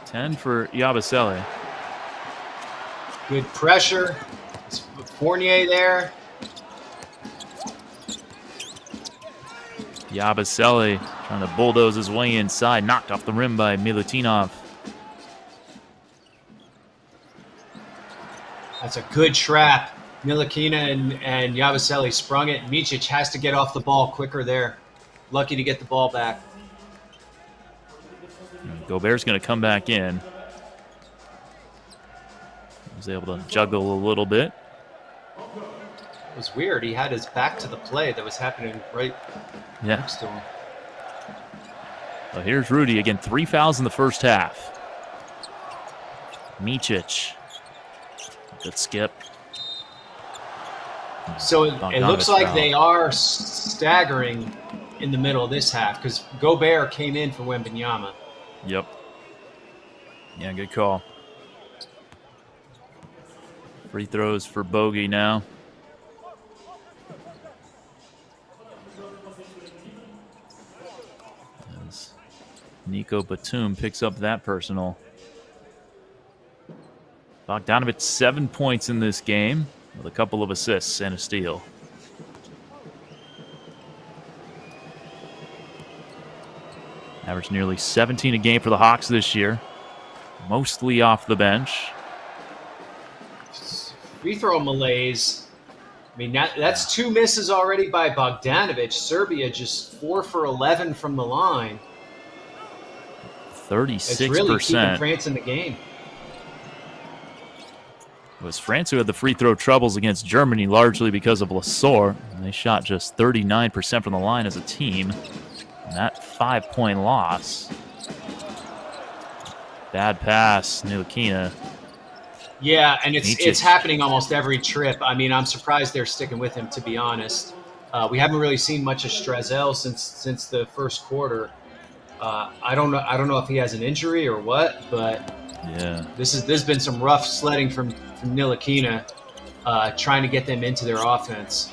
Speaker 2: Ten for Yabusele.
Speaker 1: Good pressure. It's Fournier there.
Speaker 2: Yabusele trying to bulldoze his way inside. Knocked off the rim by Milutinov.
Speaker 1: That's a good trap. Ntilikina and Yabusele sprung it. Micic has to get off the ball quicker there. Lucky to get the ball back.
Speaker 2: Gobert's going to come back in. He was able to juggle a little bit.
Speaker 1: It was weird. He had his back to the play that was happening right next to him.
Speaker 2: Well, here's Rudy again. 3 fouls in the first half. Micic. Good skip.
Speaker 1: So it looks like they are staggering in the middle of this half because Gobert came in for Wembanyama.
Speaker 2: Yep. Yeah, good call. Free throws for Bogey now. As Nico Batum picks up that personal. Bogdanovic 7 points in this game with a couple of assists and a steal. Averaged nearly 17 a game for the Hawks this year, mostly off the bench.
Speaker 1: Free throw malaise. I mean, that's 2 misses already by Bogdanovic. Serbia just 4 for 11 from the line.
Speaker 2: 36%.
Speaker 1: It's really keeping France in the game.
Speaker 2: It was France who had the free throw troubles against Germany, largely because of Lasor. And they shot just 39% from the line as a team. And that 5-point loss. Bad pass, Ntilikina.
Speaker 1: Yeah, and it's happening almost every trip. I mean, I'm surprised they're sticking with him, to be honest. We haven't really seen much of Strazel since the first quarter. I don't know if he has an injury or what, but
Speaker 2: yeah,
Speaker 1: there's been some rough sledding from Ntilikina, trying to get them into their offense.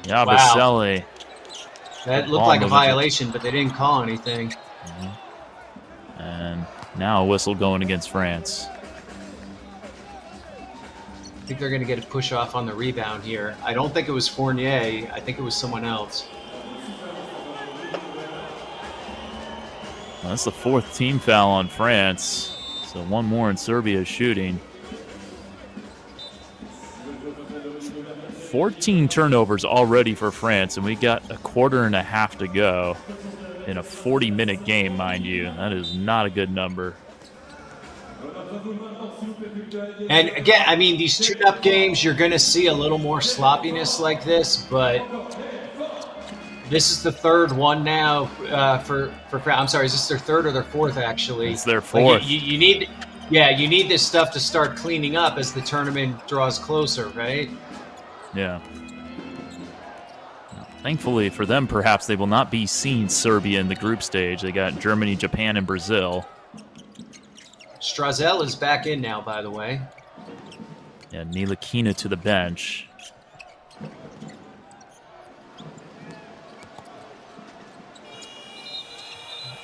Speaker 2: Yabusele.
Speaker 1: Wow. That looked like a violation, but they didn't call anything.
Speaker 2: Mm-hmm. And now a whistle going against France.
Speaker 1: I think they're going to get a push off on the rebound here. I don't think it was Fournier. I think it was someone else.
Speaker 2: Well, that's the 4th team foul on France. So 1 more in Serbia shooting. 14 turnovers already for France, and we got a quarter and a half to go in a 40-minute game, mind you. That is not a good number.
Speaker 1: And again, I mean, these tune-up games, you're going to see a little more sloppiness like this, but This is the third one now for I'm sorry, is this their third or their fourth actually?
Speaker 2: It's their fourth.
Speaker 1: Like you need, yeah, you need this stuff to start cleaning up as the tournament draws closer, right?
Speaker 2: Yeah. Thankfully for them, perhaps they will not be seeing Serbia in the group stage. They got Germany, Japan, and Brazil.
Speaker 1: Strazel is back in now, by the way.
Speaker 2: Yeah, Ntilikina to the bench.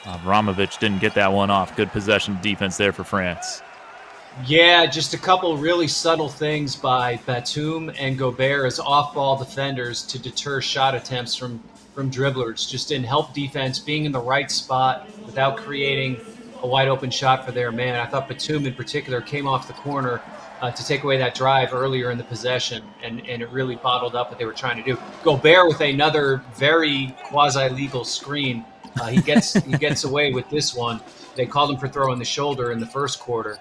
Speaker 2: Avramovic didn't get that one off. Good possession defense there for France.
Speaker 1: Yeah, just a couple really subtle things by Batum and Gobert as off-ball defenders to deter shot attempts from dribblers. Just didn't help defense, being in the right spot without creating a wide-open shot for their man. I thought Batum in particular came off the corner to take away that drive earlier in the possession, and it really bottled up what they were trying to do. Gobert with another very quasi-legal screen. He gets away with this one. They called him for throwing the shoulder in the first quarter.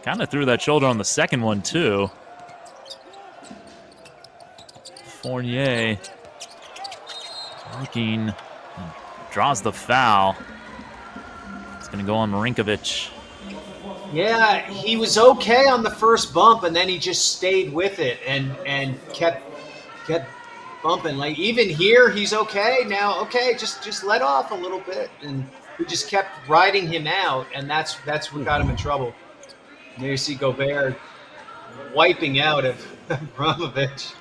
Speaker 2: Kind of threw that shoulder on the second one, too. Fournier working, draws the foul. It's going to go on Marinkovic.
Speaker 1: Yeah, he was okay on the first bump, and then he just stayed with it and kept bumping. Like, even here, he's okay now. Okay, just let off a little bit, and we just kept riding him out, and that's what got him in trouble. There you see Gobert wiping out of Avramovic.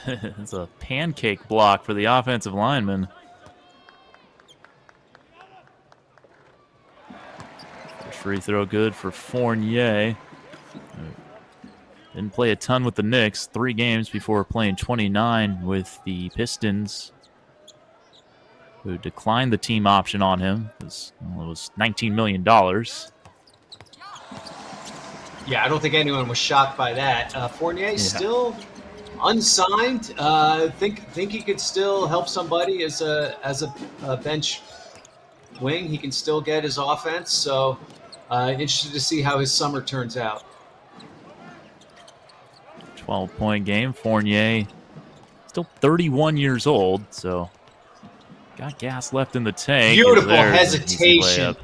Speaker 2: It's a pancake block for the offensive lineman. Free throw good for Fournier. Didn't play a ton with the Knicks. 3 games before playing 29 with the Pistons, who declined the team option on him. It was $19 million.
Speaker 1: Yeah, I don't think anyone was shocked by that. Fournier still unsigned. Think he could still help somebody as a bench wing. He can still get his offense. So interested to see how his summer turns out.
Speaker 2: 12-point game. Fournier still 31 years old, so got gas left in the tank.
Speaker 1: Beautiful hesitation.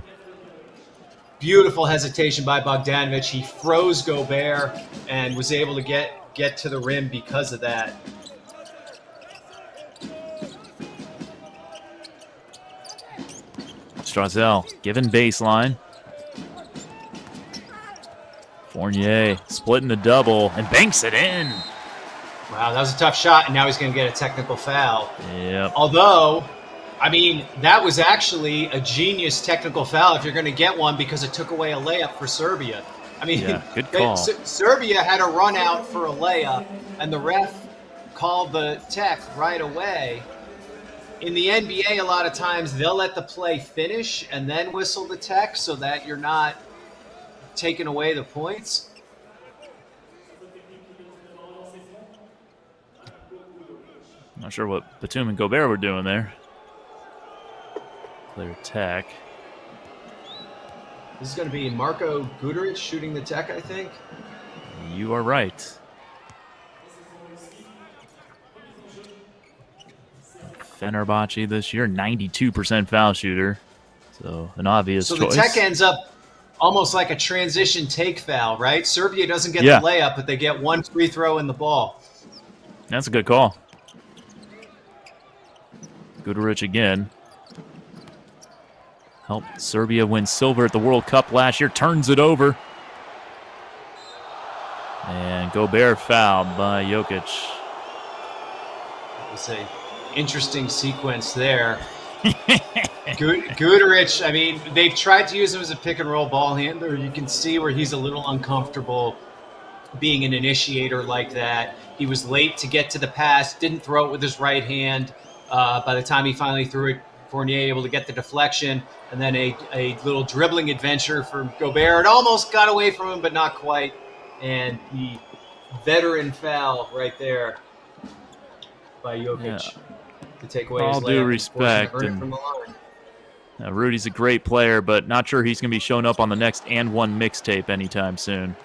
Speaker 1: Beautiful hesitation by Bogdanovic. He froze Gobert and was able to get to the rim because of that.
Speaker 2: Strazel given baseline. Fournier splitting the double and banks it in.
Speaker 1: Wow, that was a tough shot, and now he's going to get a technical foul.
Speaker 2: Yep.
Speaker 1: Although, I mean, that was actually a genius technical foul if you're going to get one, because it took away a layup for Serbia. I mean,
Speaker 2: yeah, good call.
Speaker 1: Serbia had a run out for a layup, and the ref called the tech right away. In the NBA, a lot of times they'll let the play finish and then whistle the tech so that you're not taking away the points.
Speaker 2: Not sure what Batum and Gobert were doing there. Clear tech.
Speaker 1: This is going to be Marko Guduric shooting the tech, I think.
Speaker 2: You are right. Fenerbahce this year, 92% foul shooter. So an obvious choice.
Speaker 1: So the tech ends up almost like a transition take foul, right? Serbia doesn't get the layup, but they get one free throw in the ball.
Speaker 2: That's a good call. Guduric again. Helped Serbia win silver at the World Cup last year. Turns it over. And Gobert fouled by Jokic.
Speaker 1: It's an interesting sequence there. Guduric, I mean, they've tried to use him as a pick-and-roll ball handler. You can see where he's a little uncomfortable being an initiator like that. He was late to get to the pass, didn't throw it with his right hand. By the time he finally threw it, Fournier able to get the deflection, and then a little dribbling adventure for Gobert. It almost got away from him, but not quite. And the veteran foul right there by Jokic to take away his layup.
Speaker 2: All due respect. Rudy's a great player, but not sure he's going to be showing up on the next And One mixtape anytime soon.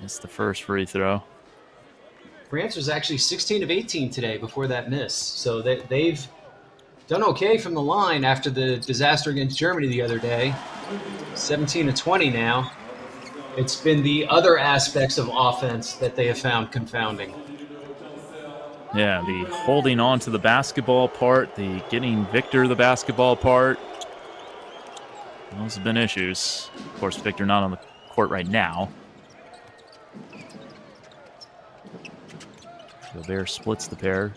Speaker 2: Missed the first free throw.
Speaker 1: France was actually 16 of 18 today before that miss. So they've done okay from the line after the disaster against Germany the other day. 17 to 20 now. It's been the other aspects of offense that they have found confounding.
Speaker 2: Yeah, the holding on to the basketball part, the getting Victor the basketball part. Those have been issues. Of course, Victor not on the court right now. Gobert splits the pair.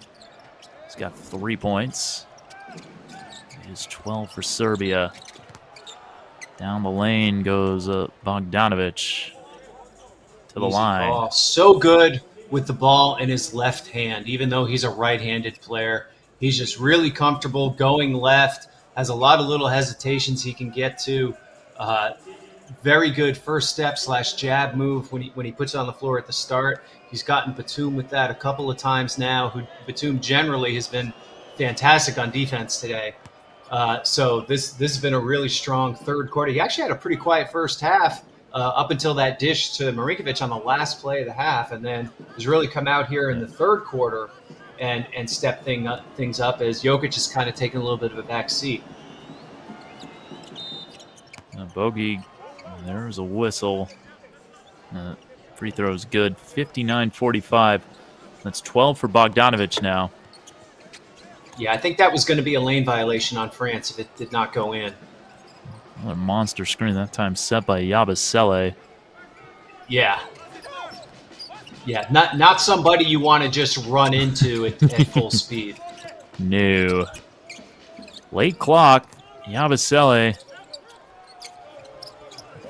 Speaker 2: He's got 3 points. It is 12 for Serbia. Down the lane goes Bogdanovic to the line.
Speaker 1: Oh, so good with the ball in his left hand, even though he's a right-handed player. He's just really comfortable going left, has a lot of little hesitations he can get to. Very good first step / jab move when he puts it on the floor at the start. He's gotten Batum with that a couple of times now. Batum generally has been fantastic on defense today. So this has been a really strong third quarter. He actually had a pretty quiet first half up until that dish to Marinkovic on the last play of the half, and then has really come out here in the third quarter and step things up as Jokic has kind of taken a little bit of a back seat.
Speaker 2: Bogey, there's a whistle. Free throw is good. 59-45. That's 12 for Bogdanovic now.
Speaker 1: Yeah, I think that was going to be a lane violation on France if it did not go in.
Speaker 2: Another monster screen, that time set by Yabusele.
Speaker 1: Yeah. Yeah, not somebody you want to just run into at full speed.
Speaker 2: No. Late clock. Yabusele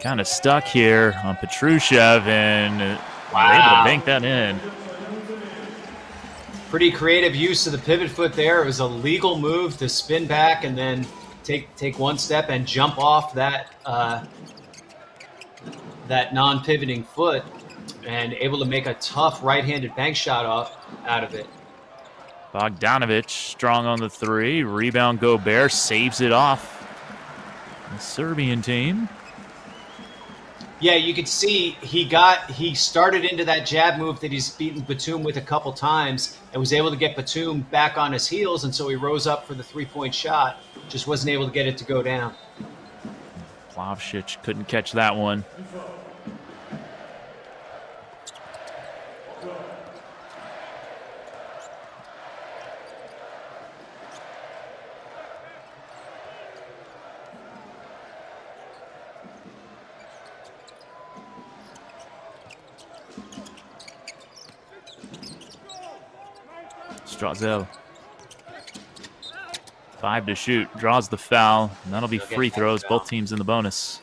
Speaker 2: kind of stuck here on Petrushev and able to bank that in.
Speaker 1: Pretty creative use of the pivot foot there. It was a legal move to spin back and then take one step and jump off that non-pivoting foot, and able to make a tough right-handed bank shot out of it.
Speaker 2: Bogdanovic strong on the three. Rebound Gobert saves it off. The Serbian team.
Speaker 1: Yeah, you could see he started into that jab move that he's beaten Batum with a couple times and was able to get Batum back on his heels, and so he rose up for the three-point shot. Just wasn't able to get it to go down.
Speaker 2: Plavšić couldn't catch that one. Strazel. 5 to shoot. Draws the foul. And that'll be free throws. Both teams in the bonus.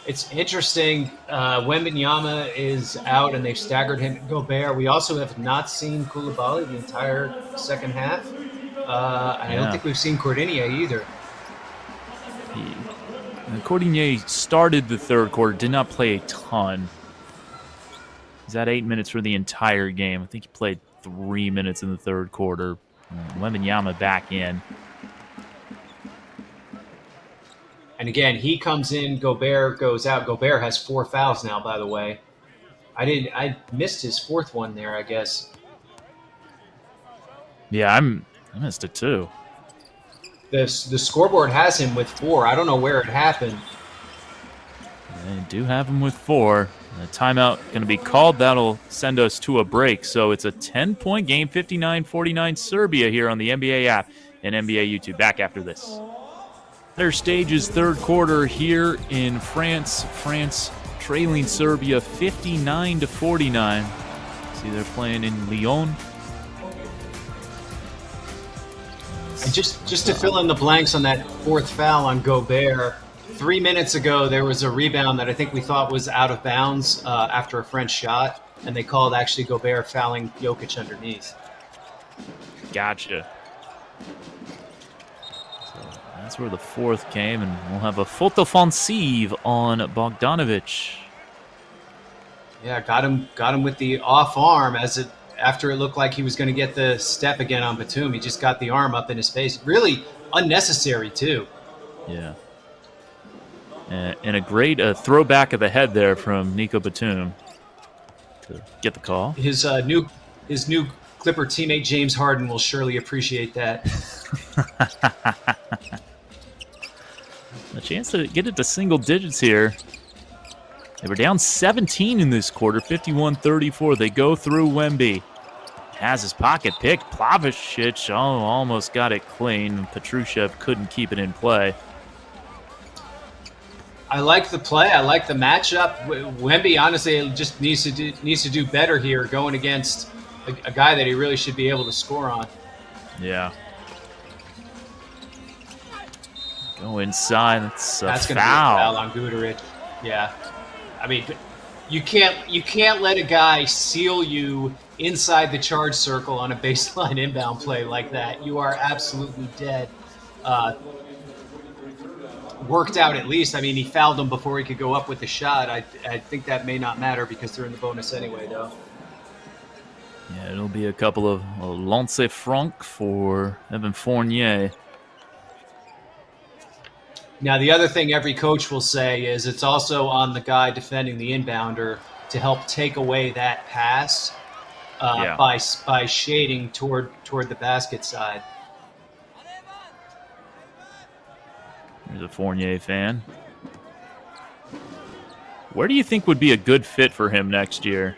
Speaker 1: It's interesting. Wembanyama is out, and they've staggered him to Gobert. We also have not seen Koulibaly the entire second half. And I don't think we've seen Cordinier either.
Speaker 2: Cordinier started the third quarter, did not play a ton. He's at 8 minutes for the entire game. I think he played 3 minutes in the third quarter. Wembanyama back in.
Speaker 1: And again, he comes in, Gobert goes out. Gobert has 4 fouls now, by the way. I missed his fourth one there, I guess.
Speaker 2: Yeah, I missed it too.
Speaker 1: The scoreboard has him with 4. I don't know where it happened.
Speaker 2: They do have him with 4. A timeout going to be called. That'll send us to a break. So it's a 10-point game, 59-49 Serbia here on the NBA app and NBA YouTube. Back after this. Their stage is third quarter here in France. France trailing Serbia 59-49. See, they're playing in Lyon.
Speaker 1: And just to fill in the blanks on that fourth foul on Gobert, 3 minutes ago there was a rebound that I think we thought was out of bounds after a French shot, and they called actually Gobert fouling Jokic underneath.
Speaker 2: Gotcha. So that's where the fourth came, and we'll have a faute offensive on Bogdanovic.
Speaker 1: Yeah, got him with the off arm after it looked like he was going to get the step again on Batum. He just got the arm up in his face. Really unnecessary too.
Speaker 2: Yeah. And a great throwback of the head there from Nico Batum to get the call.
Speaker 1: His new Clipper teammate James Harden will surely appreciate that.
Speaker 2: A chance to get it to single digits here. They were down 17 in this quarter, 51-34. They go through Wemby. Has his pocket picked. Plavšić almost got it clean. Petrusev couldn't keep it in play.
Speaker 1: I like the play. I like the matchup. Wemby honestly just needs to do better here, going against a guy that he really should be able to score on.
Speaker 2: Yeah. Go inside. That's
Speaker 1: going to be a foul on Guduric. Yeah. I mean, you can't let a guy seal you inside the charge circle on a baseline inbound play like that. You are absolutely dead. Worked out at least. I mean, he fouled him before he could go up with the shot. I think that may not matter because they're in the bonus anyway, though.
Speaker 2: Yeah, it'll be a couple of lancers francs for Evan Fournier.
Speaker 1: Now, the other thing every coach will say is it's also on the guy defending the inbounder to help take away that pass by shading toward the basket side.
Speaker 2: There's a Fournier fan. Where do you think would be a good fit for him next year?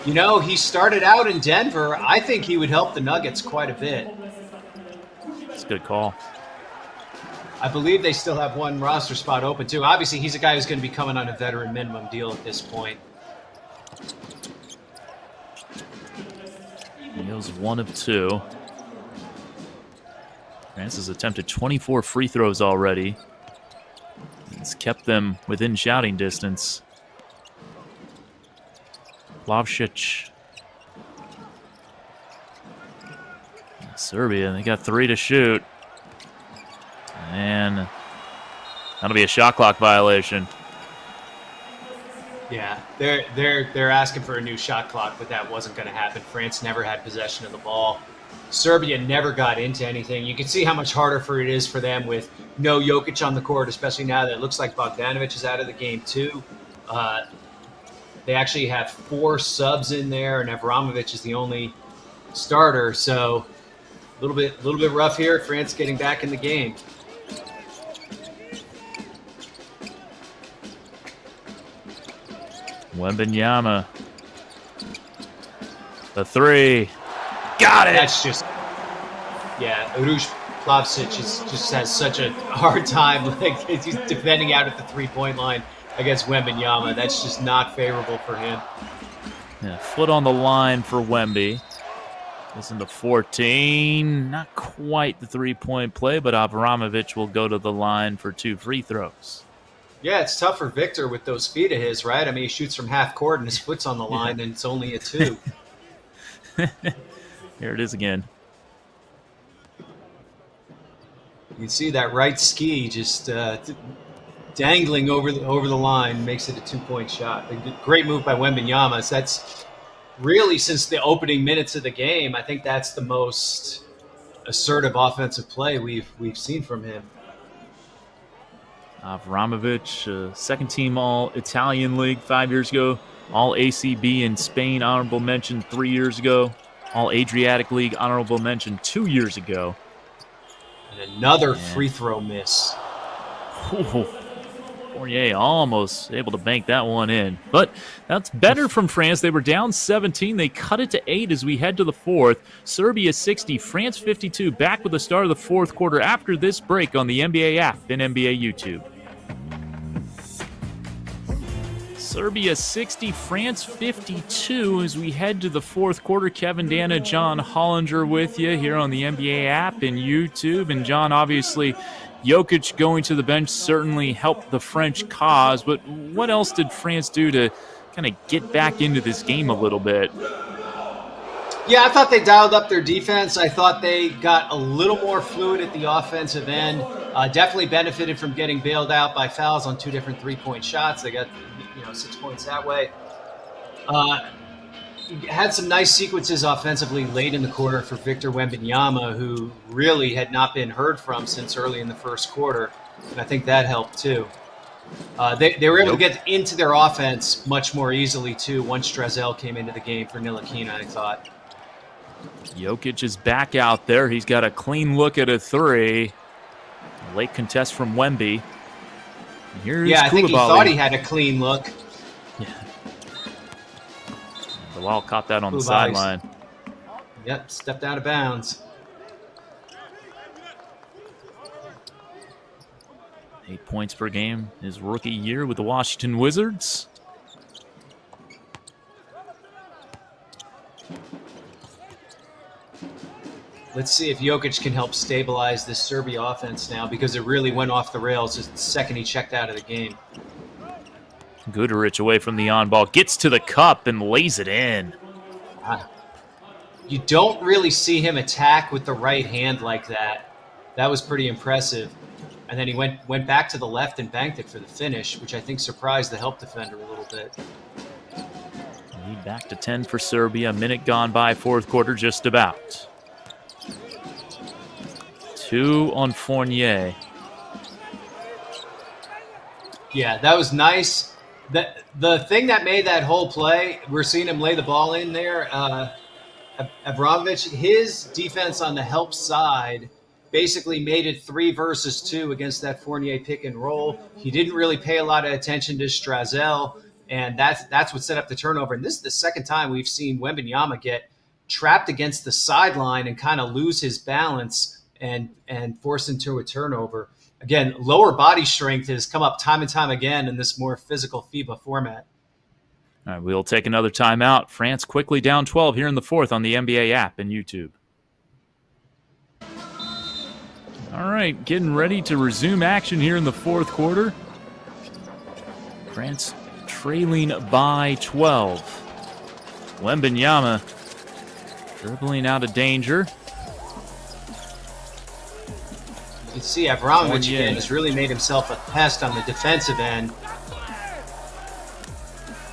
Speaker 1: You know, he started out in Denver. I think he would help the Nuggets quite a bit.
Speaker 2: That's a good call.
Speaker 1: I believe they still have one roster spot open, too. Obviously, he's a guy who's going to be coming on a veteran minimum deal at this point.
Speaker 2: He goes 1 of 2. France has attempted 24 free throws already. It's kept them within shouting distance. Plavšić. Serbia, they got 3 to shoot. And that'll be a shot clock violation.
Speaker 1: Yeah, they're asking for a new shot clock, but that wasn't going to happen. France never had possession of the ball. Serbia never got into anything. You can see how much harder it is for them with no Jokic on the court, especially now that it looks like Bogdanovic is out of the game too. They actually have 4 subs in there, and Avramovic is the only starter. So a little bit rough here. France getting back in the game.
Speaker 2: Wembanyama. The 3. Got it!
Speaker 1: That's just, yeah, Uroš Plavšić just has such a hard time. Like, he's defending out at the 3-point line against Wembanyama. That's just not favorable for him.
Speaker 2: Yeah, foot on the line for Wemby. Listen to 14. Not quite the 3-point play, but Avramovic will go to the line for 2 free throws.
Speaker 1: Yeah, it's tough for Victor with those feet of his, right? I mean, he shoots from half court and his foot's on the line, and it's only a 2.
Speaker 2: Here it is again.
Speaker 1: You can see that right ski just dangling over the line makes it a 2-point shot. Great move by Wembanyama. So that's really, since the opening minutes of the game, I think that's the most assertive offensive play we've seen from him.
Speaker 2: Avramovic, second-team All-Italian League 5 years ago, All-ACB in Spain, honorable mention 3 years ago, All-Adriatic League, honorable mention 2 years ago.
Speaker 1: And another free throw miss.
Speaker 2: Ooh, Fournier almost able to bank that one in. But that's better from France. They were down 17. They cut it to 8 as we head to the 4th. Serbia 60, France 52. Back with the start of the 4th quarter after this break on the NBA app and NBA YouTube. Serbia 60, France 52 as we head to the 4th quarter. Kevin Dana, John Hollinger with you here on the NBA app and YouTube. And John, obviously, Jokic going to the bench certainly helped the French cause, but what else did France do to kind of get back into this game a little bit?
Speaker 1: Yeah, I thought they dialed up their defense. I thought they got a little more fluid at the offensive end. Definitely benefited from getting bailed out by fouls on 2 different 3-point shots. They got 6 points that way. Had some nice sequences offensively late in the quarter for Victor Wembanyama, who really had not been heard from since early in the first quarter. And I think that helped too. They were able to get into their offense much more easily too once Strazel came into the game for Ntilikina, I thought.
Speaker 2: Jokic is back out there. He's got a clean look at a three. A late contest from Wemby. And here's
Speaker 1: I think he
Speaker 2: Coulibaly.
Speaker 1: thought he had a clean look.
Speaker 2: Yeah. Bilal caught that on the
Speaker 1: Coulibaly's-
Speaker 2: sideline.
Speaker 1: Yep, stepped out of bounds.
Speaker 2: 8 points per game his rookie year with the Washington Wizards.
Speaker 1: Let's see if Jokic can help stabilize this Serbia offense now, because it really went off the rails the second he checked out of the game.
Speaker 2: Guduric away from the on ball, gets to the cup and lays it in.
Speaker 1: You don't really see him attack with the right hand like that. That was pretty impressive. And then he went back to the left and banked it for the finish, which I think surprised the help defender a little bit.
Speaker 2: Lead back to 10 for Serbia. A minute gone by, fourth quarter just about. 2 on Fournier.
Speaker 1: Yeah, that was nice. The thing that made that whole play, we're seeing him lay the ball in there. Abramovich, his defense on the help side basically made it 3 versus 2 against that Fournier pick and roll. He didn't really pay a lot of attention to Strazel, and that's what set up the turnover. And this is the second time we've seen Wembanyama get trapped against the sideline and kind of lose his balance and force into a turnover. Again, lower body strength has come up time and time again in this more physical FIBA format.
Speaker 2: All right, we'll take another timeout. France quickly down 12 here in the fourth on the NBA app and YouTube. All right, getting ready to resume action here in the fourth quarter. France trailing by 12. Wembanyama dribbling out of danger.
Speaker 1: You can see Abramovich
Speaker 2: Fournier
Speaker 1: again has really made himself a pest on the defensive end.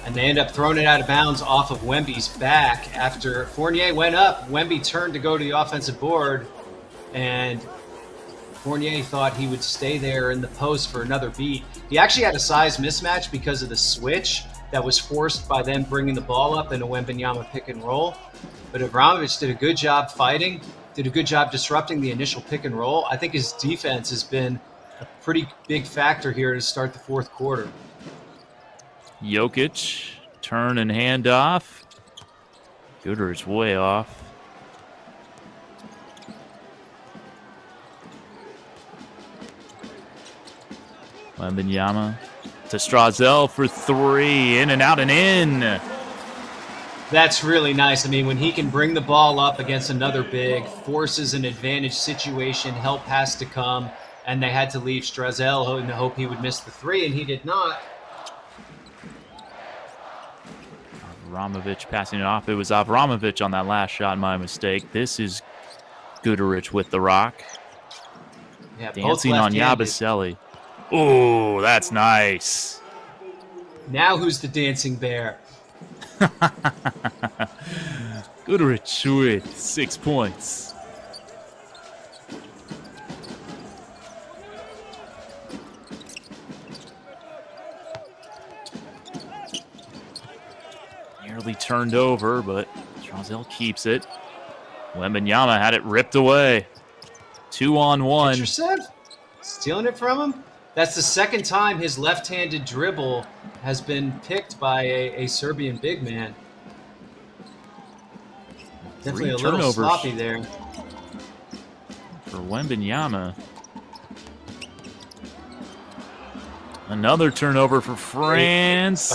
Speaker 1: And they end up throwing it out of bounds off of Wemby's back. After Fournier went up, Wemby turned to go to the offensive board, and Fournier thought he would stay there in the post for another beat. He actually had a size mismatch because of the switch that was forced by them bringing the ball up in a Wembanyama pick and roll. But Abramovich did a good job fighting, did a good job disrupting the initial pick and roll. I think his defense has been a pretty big factor here to start the fourth quarter.
Speaker 2: Jokic, turn and hand off. Guduric way off. Wembanyama to Strazel for 3. In and out and in.
Speaker 1: That's really nice. I mean, when he can bring the ball up against another big, forces an advantage situation, help has to come, and they had to leave Strazel in the hope he would miss the 3, and he did not.
Speaker 2: Avramovic passing it off. It was Avramovic on that last shot, my mistake. This is Guduric with the rock.
Speaker 1: Yeah, both
Speaker 2: Dancing on
Speaker 1: left-handed.
Speaker 2: Yabusele. Oh, that's nice.
Speaker 1: Now who's the dancing bear?
Speaker 2: Guduric with 6 points. Nearly turned over, but Strazel keeps it. Wembanyama had it ripped away. 2-on-1.
Speaker 1: Intercept? Stealing it from him? That's the second time his left-handed dribble has been picked by a Serbian big man. Definitely a little
Speaker 2: turnovers
Speaker 1: sloppy there.
Speaker 2: for Wembanyama. Another turnover for France.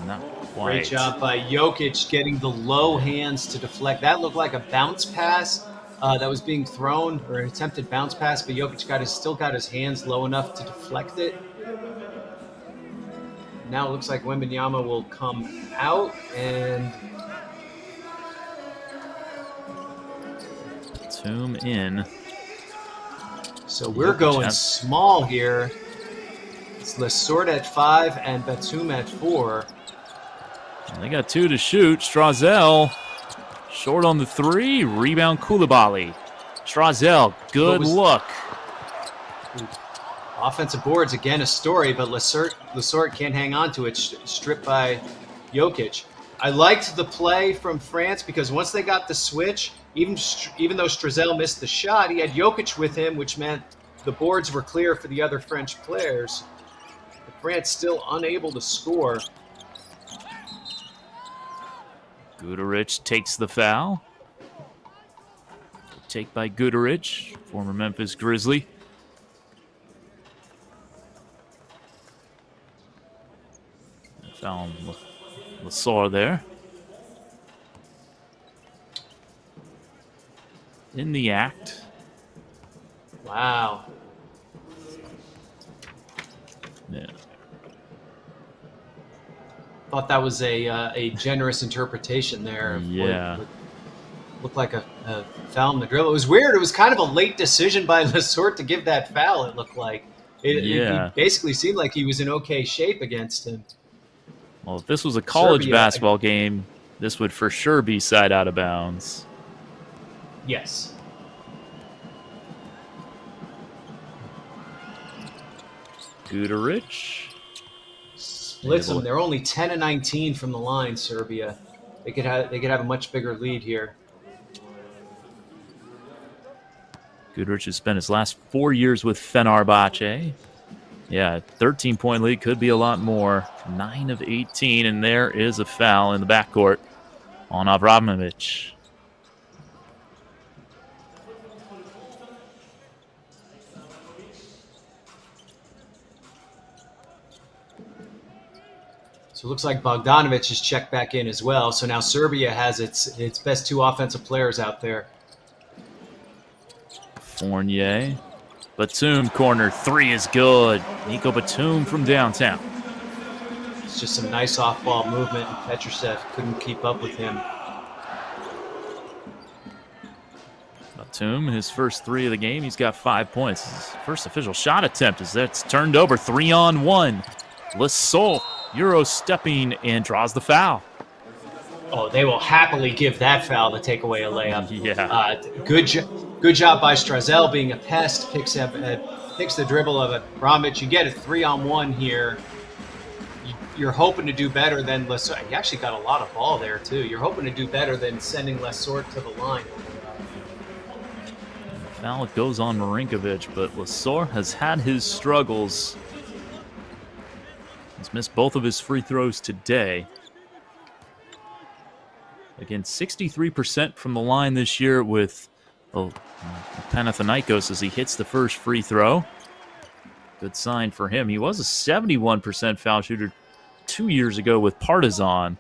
Speaker 2: Not quite.
Speaker 1: Great job by Jokic getting the low hands to deflect. That looked like a bounce pass that was being thrown, or an attempted bounce pass, but Jokic still got his hands low enough to deflect it. Now it looks like Wembanyama will come out and
Speaker 2: Batum in.
Speaker 1: so we're
Speaker 2: Jokic
Speaker 1: going
Speaker 2: has-
Speaker 1: small here. It's Lesort at 5 and Batum at 4.
Speaker 2: They got 2 to shoot. Strazel short on the 3. Rebound Coulibaly. Strazel, good
Speaker 1: was-
Speaker 2: look.
Speaker 1: Offensive boards, again, a story, but Lessort can't hang on to it, stripped by Jokic. I liked the play from France because once they got the switch, even though Strazel missed the shot, he had Jokic with him, which meant the boards were clear for the other French players. But France still unable to score.
Speaker 2: Guduric takes the foul. Take by Guduric, former Memphis Grizzly. Foul on Lessort there. In the act.
Speaker 1: Wow.
Speaker 2: Yeah.
Speaker 1: Thought that was a generous interpretation there. Of
Speaker 2: Yeah.
Speaker 1: what looked like a foul in the dribble. It was weird. It was kind of a late decision by Lessort to give that foul, it looked like. It basically seemed like he was in okay shape against him.
Speaker 2: Well, if this was a college
Speaker 1: Serbia,
Speaker 2: basketball game, this would for sure be side out of bounds.
Speaker 1: Yes.
Speaker 2: Guduric.
Speaker 1: Splits them. They're only 10 and 19 from the line, Serbia. They could have a much bigger lead here.
Speaker 2: Guduric has spent his last 4 years with Fenerbahce. Yeah, 13-point lead, could be a lot more. 9 of 18, and there is a foul in the backcourt on Avramovic.
Speaker 1: So it looks like Bogdanovic is checked back in as well. So now Serbia has its best two offensive players out there.
Speaker 2: Fournier. Batum corner, 3 is good. Nico Batum from downtown.
Speaker 1: It's just some nice off-ball movement, and Petrusev couldn't keep up with him.
Speaker 2: Batum, his first 3 of the game, he's got 5 points. His first official shot attempt as that's turned over, 3-on-1. Lessort, Euro stepping and draws the foul.
Speaker 1: Oh, they will happily give that foul to take away a layup.
Speaker 2: Yeah.
Speaker 1: Good job by Strazel being a pest. Picks the dribble of Abramovic. You get a 3-on-1 here. You're hoping to do better than Lessort. He actually got a lot of ball there, too. You're hoping to do better than sending Lessort to the line.
Speaker 2: Foul goes on Marinkovic, but Lessort has had his struggles. He's missed both of his free throws today. Again, 63% from the line this year with Panathinaikos as he hits the first free throw. Good sign for him. He was a 71% foul shooter 2 years ago with Partizan.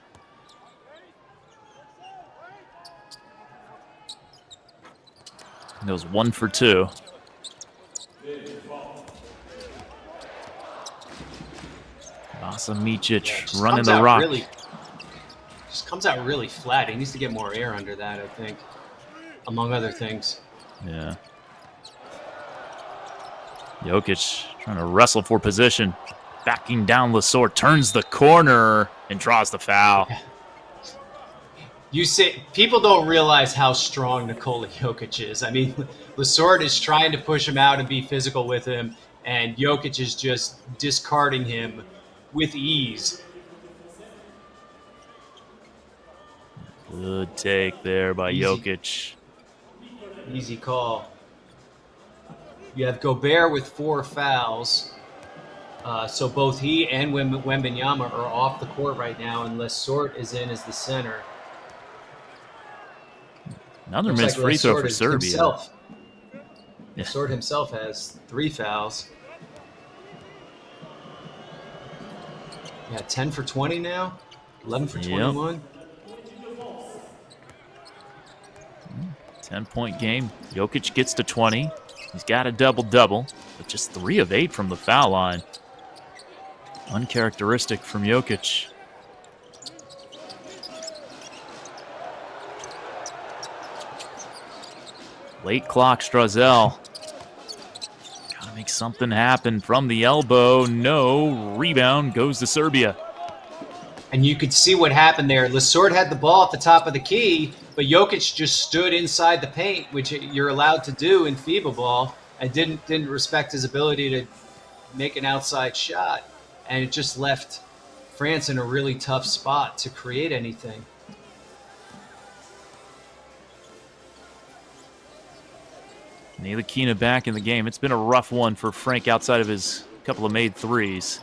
Speaker 2: He goes 1 for 2. Vasa Micic running the rock.
Speaker 1: Just comes out really flat. He needs to get more air under that, I think, among other things.
Speaker 2: Yeah. Jokic trying to wrestle for position. Backing down Lessort, turns the corner and draws the foul.
Speaker 1: You say people don't realize how strong Nikola Jokic is. I mean, Lessort is trying to push him out and be physical with him, and Jokic is just discarding him with ease.
Speaker 2: Good take there by Jokic.
Speaker 1: Easy call. You have Gobert with 4 fouls. So both he and Wembanyama are off the court right now, and Lessort is in as the center.
Speaker 2: Another missed free throw for Serbia.
Speaker 1: Lessort himself has 3 fouls. Yeah, 10 for 20 now. 11 for 21.
Speaker 2: 10-point game. Jokic gets to 20. He's got a double-double, but just 3 of 8 from the foul line. Uncharacteristic from Jokic. Late clock, Strazel. Gotta make something happen from the elbow. No. Rebound goes to Serbia.
Speaker 1: And you could see what happened there. Lessort had the ball at the top of the key, but Jokic just stood inside the paint, which you're allowed to do in FIBA ball, and didn't respect his ability make an outside shot, and it just left France in a really tough spot to create anything.
Speaker 2: Ntilikina back in the game. It's been a rough one for Frank outside of his couple of made threes.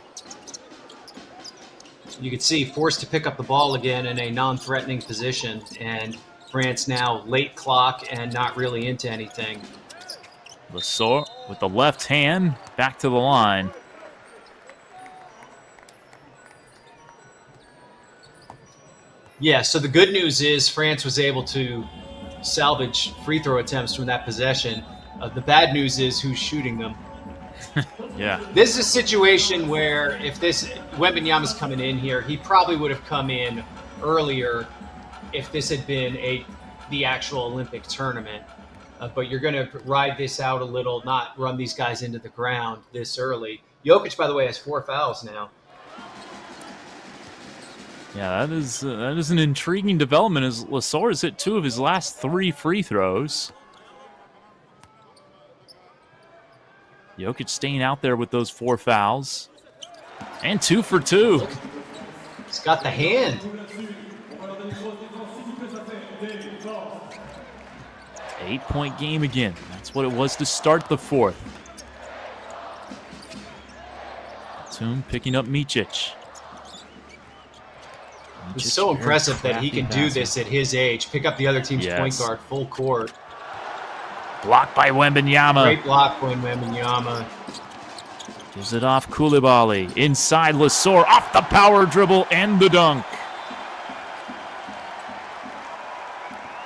Speaker 1: You can see forced to pick up the ball again in a non-threatening position, and France now late clock and not really into anything.
Speaker 2: Lesor with the left hand, back to the line.
Speaker 1: Yeah, so the good news is France was able to salvage free throw attempts from that possession. The bad news is who's shooting them.
Speaker 2: Yeah.
Speaker 1: This is a situation where if this Wembanyama's coming in here, he probably would have come in earlier if this had been the actual Olympic tournament. But you're going to ride this out a little, not run these guys into the ground this early. Jokic, by the way, has 4 fouls now.
Speaker 2: Yeah, that is an intriguing development as Lesor has hit 2 of his last 3 free throws. Jokic staying out there with those 4 fouls. And 2 for 2.
Speaker 1: He's got the hand.
Speaker 2: Eight-point game again. That's what it was to start the fourth. Batum picking up Micic.
Speaker 1: It's so impressive that he can do this at his age. Pick up the other team's point guard full court.
Speaker 2: Blocked by Wembanyama.
Speaker 1: Great block by Wembanyama.
Speaker 2: Gives it off Coulibaly. Inside Lesor. Off the power dribble and the dunk.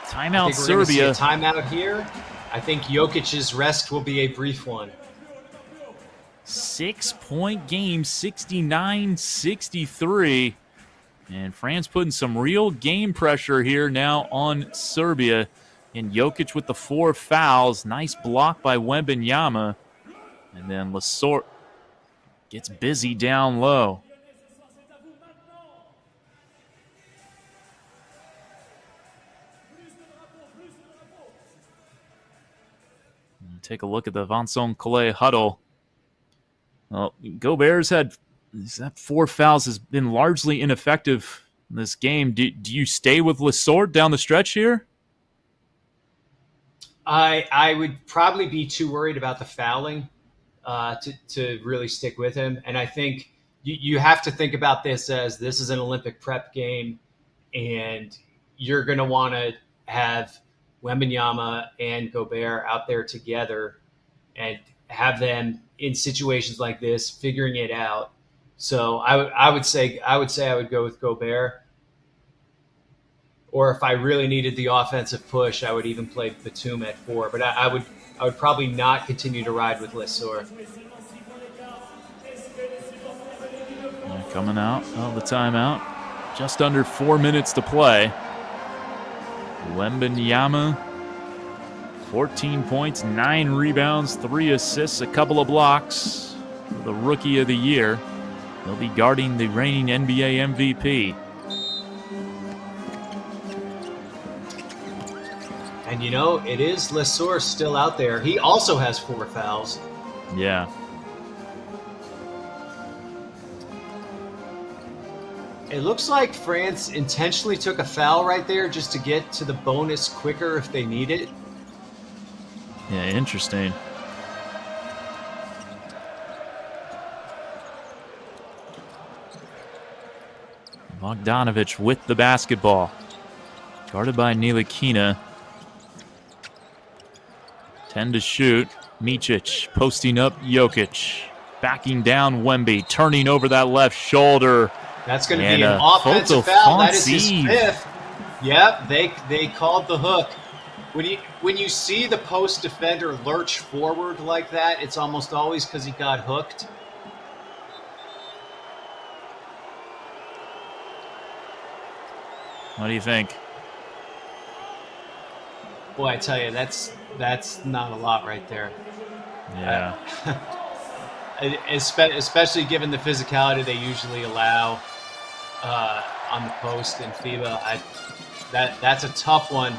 Speaker 2: Timeout Serbia.
Speaker 1: Timeout here. I think Jokic's rest will be a brief one.
Speaker 2: 6-point game, 69-63. And France putting some real game pressure here now on Serbia. And Jokic with the 4 fouls. Nice block by Wembanyama. And then Lesor gets busy down low. Take a look at the Vincent Collet huddle. Well, Gobert's had 4 fouls, has been largely ineffective in this game. Do you stay with Lesor down the stretch here?
Speaker 1: I would probably be too worried about the fouling to really stick with him. And I think you have to think about this as this is an Olympic prep game, and you're going to want to have Wembanyama and Gobert out there together and have them in situations like this figuring it out. So I would say I would go with Gobert. Or if I really needed the offensive push, I would even play Batum at 4. But I would probably not continue to ride with Lesor.
Speaker 2: Coming out of the timeout. Just under 4 minutes to play. Wembanyama, 14 points, 9 rebounds, 3 assists, a couple of blocks. The rookie of the year. He'll be guarding the reigning NBA MVP.
Speaker 1: And, it is Lesor still out there. He also has 4 fouls.
Speaker 2: Yeah.
Speaker 1: It looks like France intentionally took a foul right there just to get to the bonus quicker if they need it.
Speaker 2: Yeah, interesting. Bogdanovic with the basketball. Guarded by Ntilikina. 10 to shoot. Micic posting up Jokic. Backing down Wemby. Turning over that left shoulder.
Speaker 1: That's going to be an offensive foul. That is his 5th. Yep, they called the hook. When you see the post defender lurch forward like that, it's almost always because he got hooked.
Speaker 2: What do you think?
Speaker 1: Boy, I tell you, that's not a lot right there.
Speaker 2: Yeah.
Speaker 1: Especially given the physicality they usually allow on the post in FIBA. That's a tough one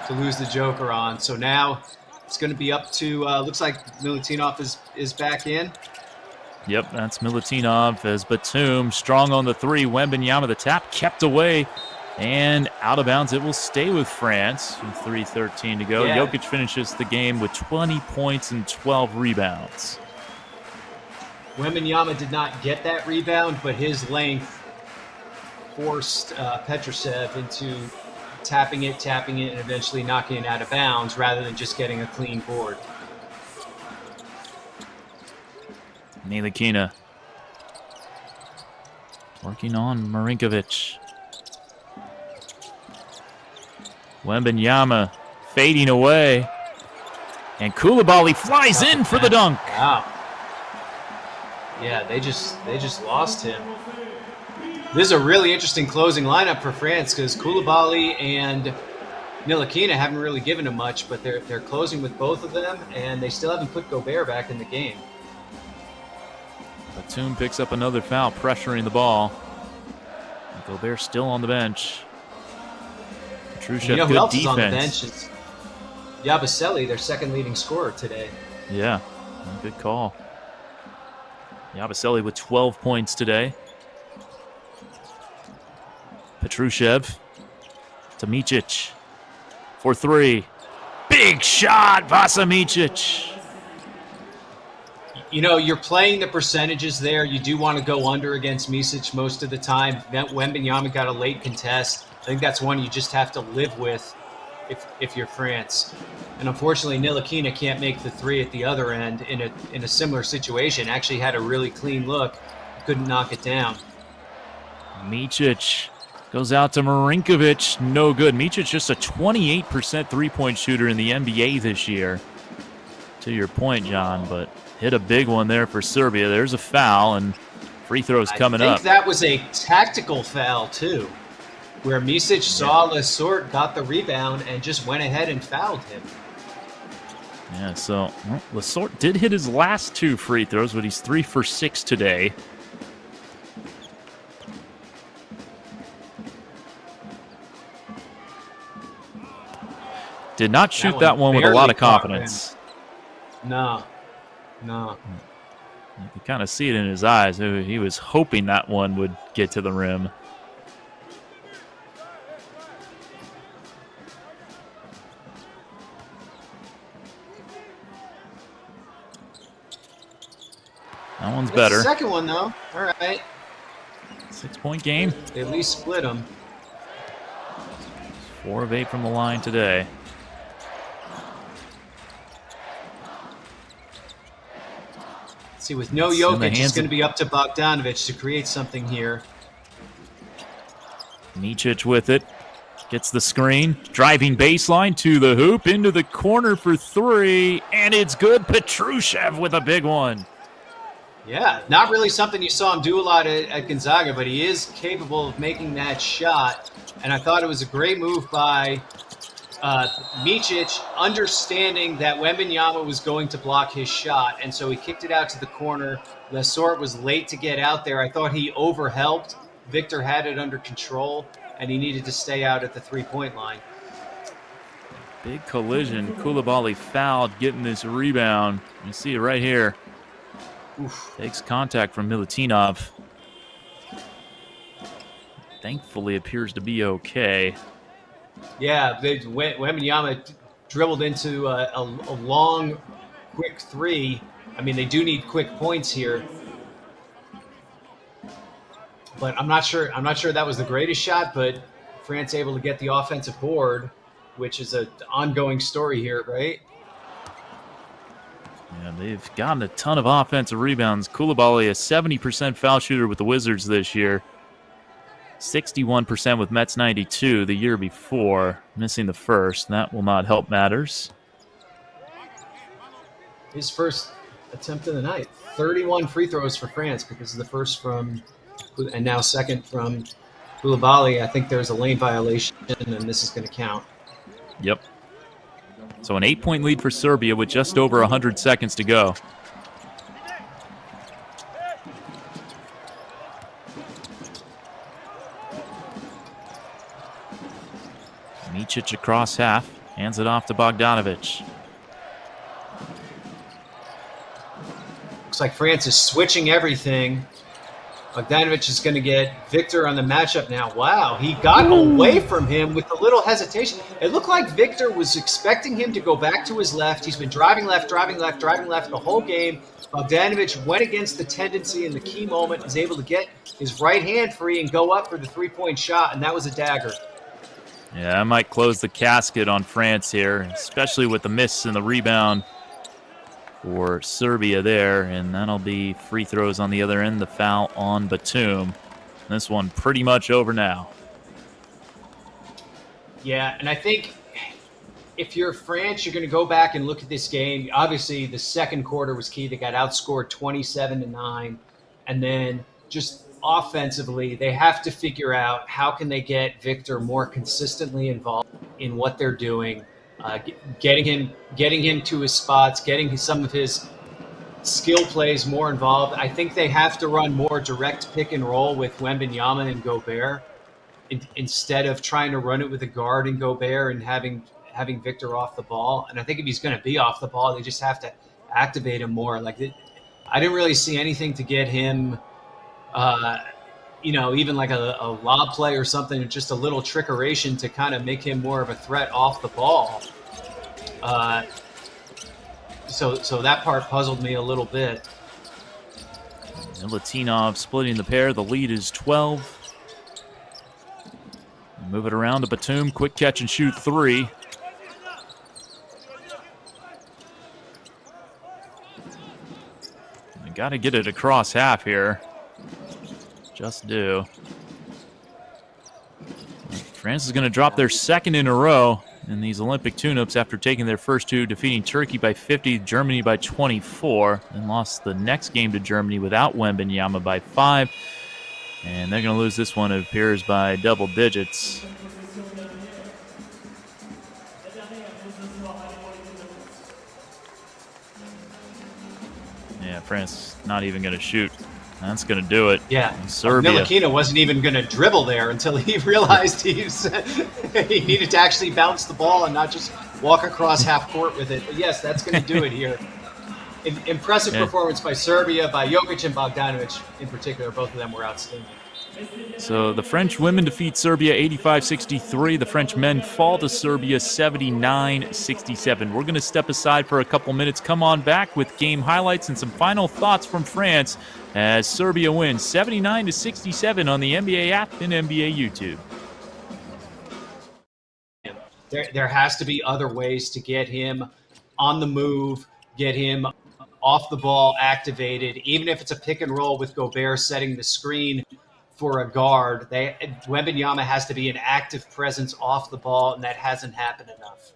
Speaker 1: to lose the joker on. So now it's going to be up to looks like Milutinov is back in.
Speaker 2: Yep, that's Milutinov as Batum strong on the three. Wembanyama, the tap, kept away and out of bounds. It will stay with France with 3:13 to go.
Speaker 1: Yeah.
Speaker 2: Jokic finishes the game with 20 points and 12 rebounds.
Speaker 1: Wembanyama did not get that rebound, but his length forced Petrusev into tapping it, and eventually knocking it out of bounds rather than just getting a clean board.
Speaker 2: Ntilikina working on Marinkovic. Wembanyama fading away. And Coulibaly flies in for the dunk.
Speaker 1: Wow. Yeah, they just lost him. This is a really interesting closing lineup for France because Coulibaly and Ntilikina haven't really given him much, but they're closing with both of them, and they still haven't put Gobert back in the game.
Speaker 2: Batum picks up another foul, pressuring the ball. Gobert still on the bench. Petrusev,
Speaker 1: You know who
Speaker 2: good
Speaker 1: else
Speaker 2: defense.
Speaker 1: is on the bench? It's Yabusele, their second leading scorer today.
Speaker 2: Yeah, good call. Yabusele with 12 points today. Petrusev to Micic for three. Big shot, Vasa Micic.
Speaker 1: You know, you're playing the percentages there. You do want to go under against Micic most of the time. Wembanyama got a late contest. I think that's one you just have to live with if you're France. And unfortunately, Ntilikina can't make the three at the other end in a similar situation. Actually had a really clean look. Couldn't knock it down.
Speaker 2: Micic goes out to Marinkovic. No good. Micic just a 28% three-point shooter in the NBA this year. To your point, John, but hit a big one there for Serbia. There's a foul, and free throws coming up.
Speaker 1: I think that was a tactical foul, too, where Micic saw Lesort, got the rebound, and just went ahead and fouled him.
Speaker 2: Yeah, so Lesort did hit his last two free throws, but he's 3 for 6 today. Did not shoot that one with a lot of confidence.
Speaker 1: No.
Speaker 2: You can kind of see it in his eyes. He was hoping that one would get to the rim. That one's better.
Speaker 1: The second one, though. All right.
Speaker 2: 6-point game.
Speaker 1: They at least split them.
Speaker 2: 4 of 8 from the line today.
Speaker 1: See, with no Jokic, it's going to be up to Bogdanovic to create something here.
Speaker 2: Micic with it. Gets the screen. Driving baseline to the hoop. Into the corner for 3. And it's good. Petrusev with a big one.
Speaker 1: Yeah, not really something you saw him do a lot at Gonzaga, but he is capable of making that shot. And I thought it was a great move by Micic, understanding that Wembanyama was going to block his shot, and so he kicked it out to the corner. Lesort was late to get out there. I thought he overhelped. Victor had it under control, and he needed to stay out at the three-point line.
Speaker 2: Big collision. Coulibaly fouled, getting this rebound. You see it right here.
Speaker 1: Oof.
Speaker 2: Takes contact from Milutinov. Thankfully appears to be okay.
Speaker 1: Yeah, Wembanyama dribbled into a long, quick three. I mean, they do need quick points here, but I'm not sure that was the greatest shot. But France able to get the offensive board, which is an ongoing story here, right?
Speaker 2: Yeah, they've gotten a ton of offensive rebounds. Coulibaly, a 70% foul shooter with the Wizards this year. 61% with Mets 92 the year before, missing the first. That will not help matters.
Speaker 1: His first attempt of the night. 31 free throws for France because of the first from, and now second from Coulibaly. I think there's a lane violation, and this is going to count.
Speaker 2: Yep. So an 8-point lead for Serbia with just over 100 seconds to go. Micic across half, hands it off to Bogdanovic.
Speaker 1: Looks like France is switching everything. Bogdanovic is going to get Victor on the matchup now. Wow, he got away from him with a little hesitation. It looked like Victor was expecting him to go back to his left. He's been driving left the whole game. Bogdanovic went against the tendency in the key moment, was able to get his right hand free and go up for the three-point shot, and that was a dagger.
Speaker 2: Yeah, I might close the casket on France here, especially with the miss and the rebound for Serbia there, and that'll be free throws on the other end, the foul on Batum. This one pretty much over now.
Speaker 1: Yeah, and I think if you're France, you're going to go back and look at this game. Obviously, the second quarter was key. They got outscored 27-9, and then just offensively, they have to figure out how can they get Victor more consistently involved in what they're doing. Getting him to his spots, getting some of his skill plays more involved. I think they have to run more direct pick and roll with Wembanyama and Gobert instead of trying to run it with a guard and Gobert and having Victor off the ball. And I think if he's going to be off the ball, they just have to activate him more. I didn't really see anything to get him, even like a lob play or something, just a little trickeration to kind of make him more of a threat off the ball. So that part puzzled me a little bit.
Speaker 2: And Latinov splitting the pair. The lead is 12. Move it around to Batum. Quick catch and shoot three. I got to get it across half here. Just do. France is going to drop their second in a row in these Olympic tune-ups after taking their first two, defeating Turkey by 50, Germany by 24, and lost the next game to Germany without Wembanyama by 5. And they're going to lose this one, it appears, by double digits. Yeah, France not even going to shoot. That's going to do it.
Speaker 1: Yeah,
Speaker 2: Serbia.
Speaker 1: Ntilikina wasn't even going to dribble there until he realized he needed to actually bounce the ball and not just walk across half court with it. But yes, that's going to do it here. Impressive performance by Serbia, by Jokic and Bogdanovic in particular. Both of them were outstanding.
Speaker 2: So the French women defeat Serbia 85-63. The French men fall to Serbia 79-67. We're going to step aside for a couple minutes. Come on back with game highlights and some final thoughts from France as Serbia wins 79-67 on the NBA app and NBA YouTube.
Speaker 1: There has to be other ways to get him on the move, get him off the ball activated, even if it's a pick and roll with Gobert setting the screen for a guard. Wembanyama has to be an active presence off the ball, and that hasn't happened enough.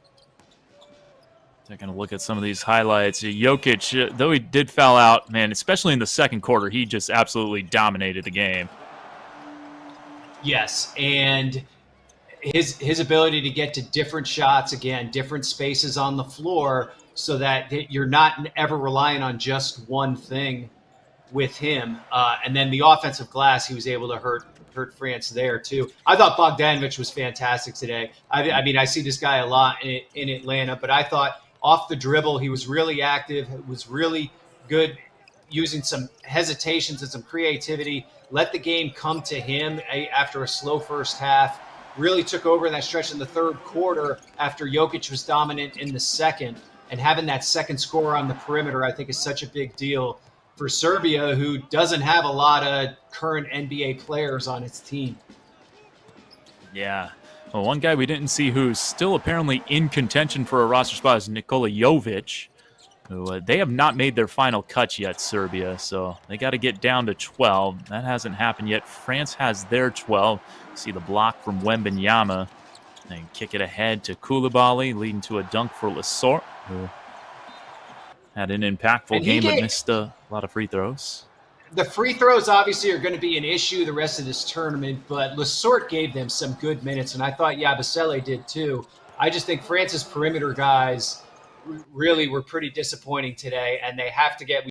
Speaker 2: Taking a look at some of these highlights. Jokic, though he did foul out, man, especially in the second quarter, he just absolutely dominated the game.
Speaker 1: Yes, and his ability to get to different shots, again, different spaces on the floor, so that you're not ever relying on just one thing with him. And then the offensive glass, he was able to hurt France there too. I thought Bogdanovic was fantastic today. I mean, I see this guy a lot in Atlanta, but I thought off the dribble, he was really active, was really good, using some hesitations and some creativity, let the game come to him after a slow first half, really took over in that stretch in the third quarter after Jokic was dominant in the second. And having that second scorer on the perimeter, I think, is such a big deal for Serbia, who doesn't have a lot of current NBA players on its team.
Speaker 2: Yeah. Well, one guy we didn't see who's still apparently in contention for a roster spot is Nikola Jovic, who they have not made their final cut yet, Serbia, so they got to get down to 12. That hasn't happened yet. France has their 12. See the block from Wembanyama, and kick it ahead to Koulibaly, leading to a dunk for Lesort, who had an impactful game but missed a lot of free throws.
Speaker 1: The free throws obviously are going to be an issue the rest of this tournament, but Lesort gave them some good minutes, and I thought Yabusele did too. I just think France's perimeter guys really were pretty disappointing today, and they have to get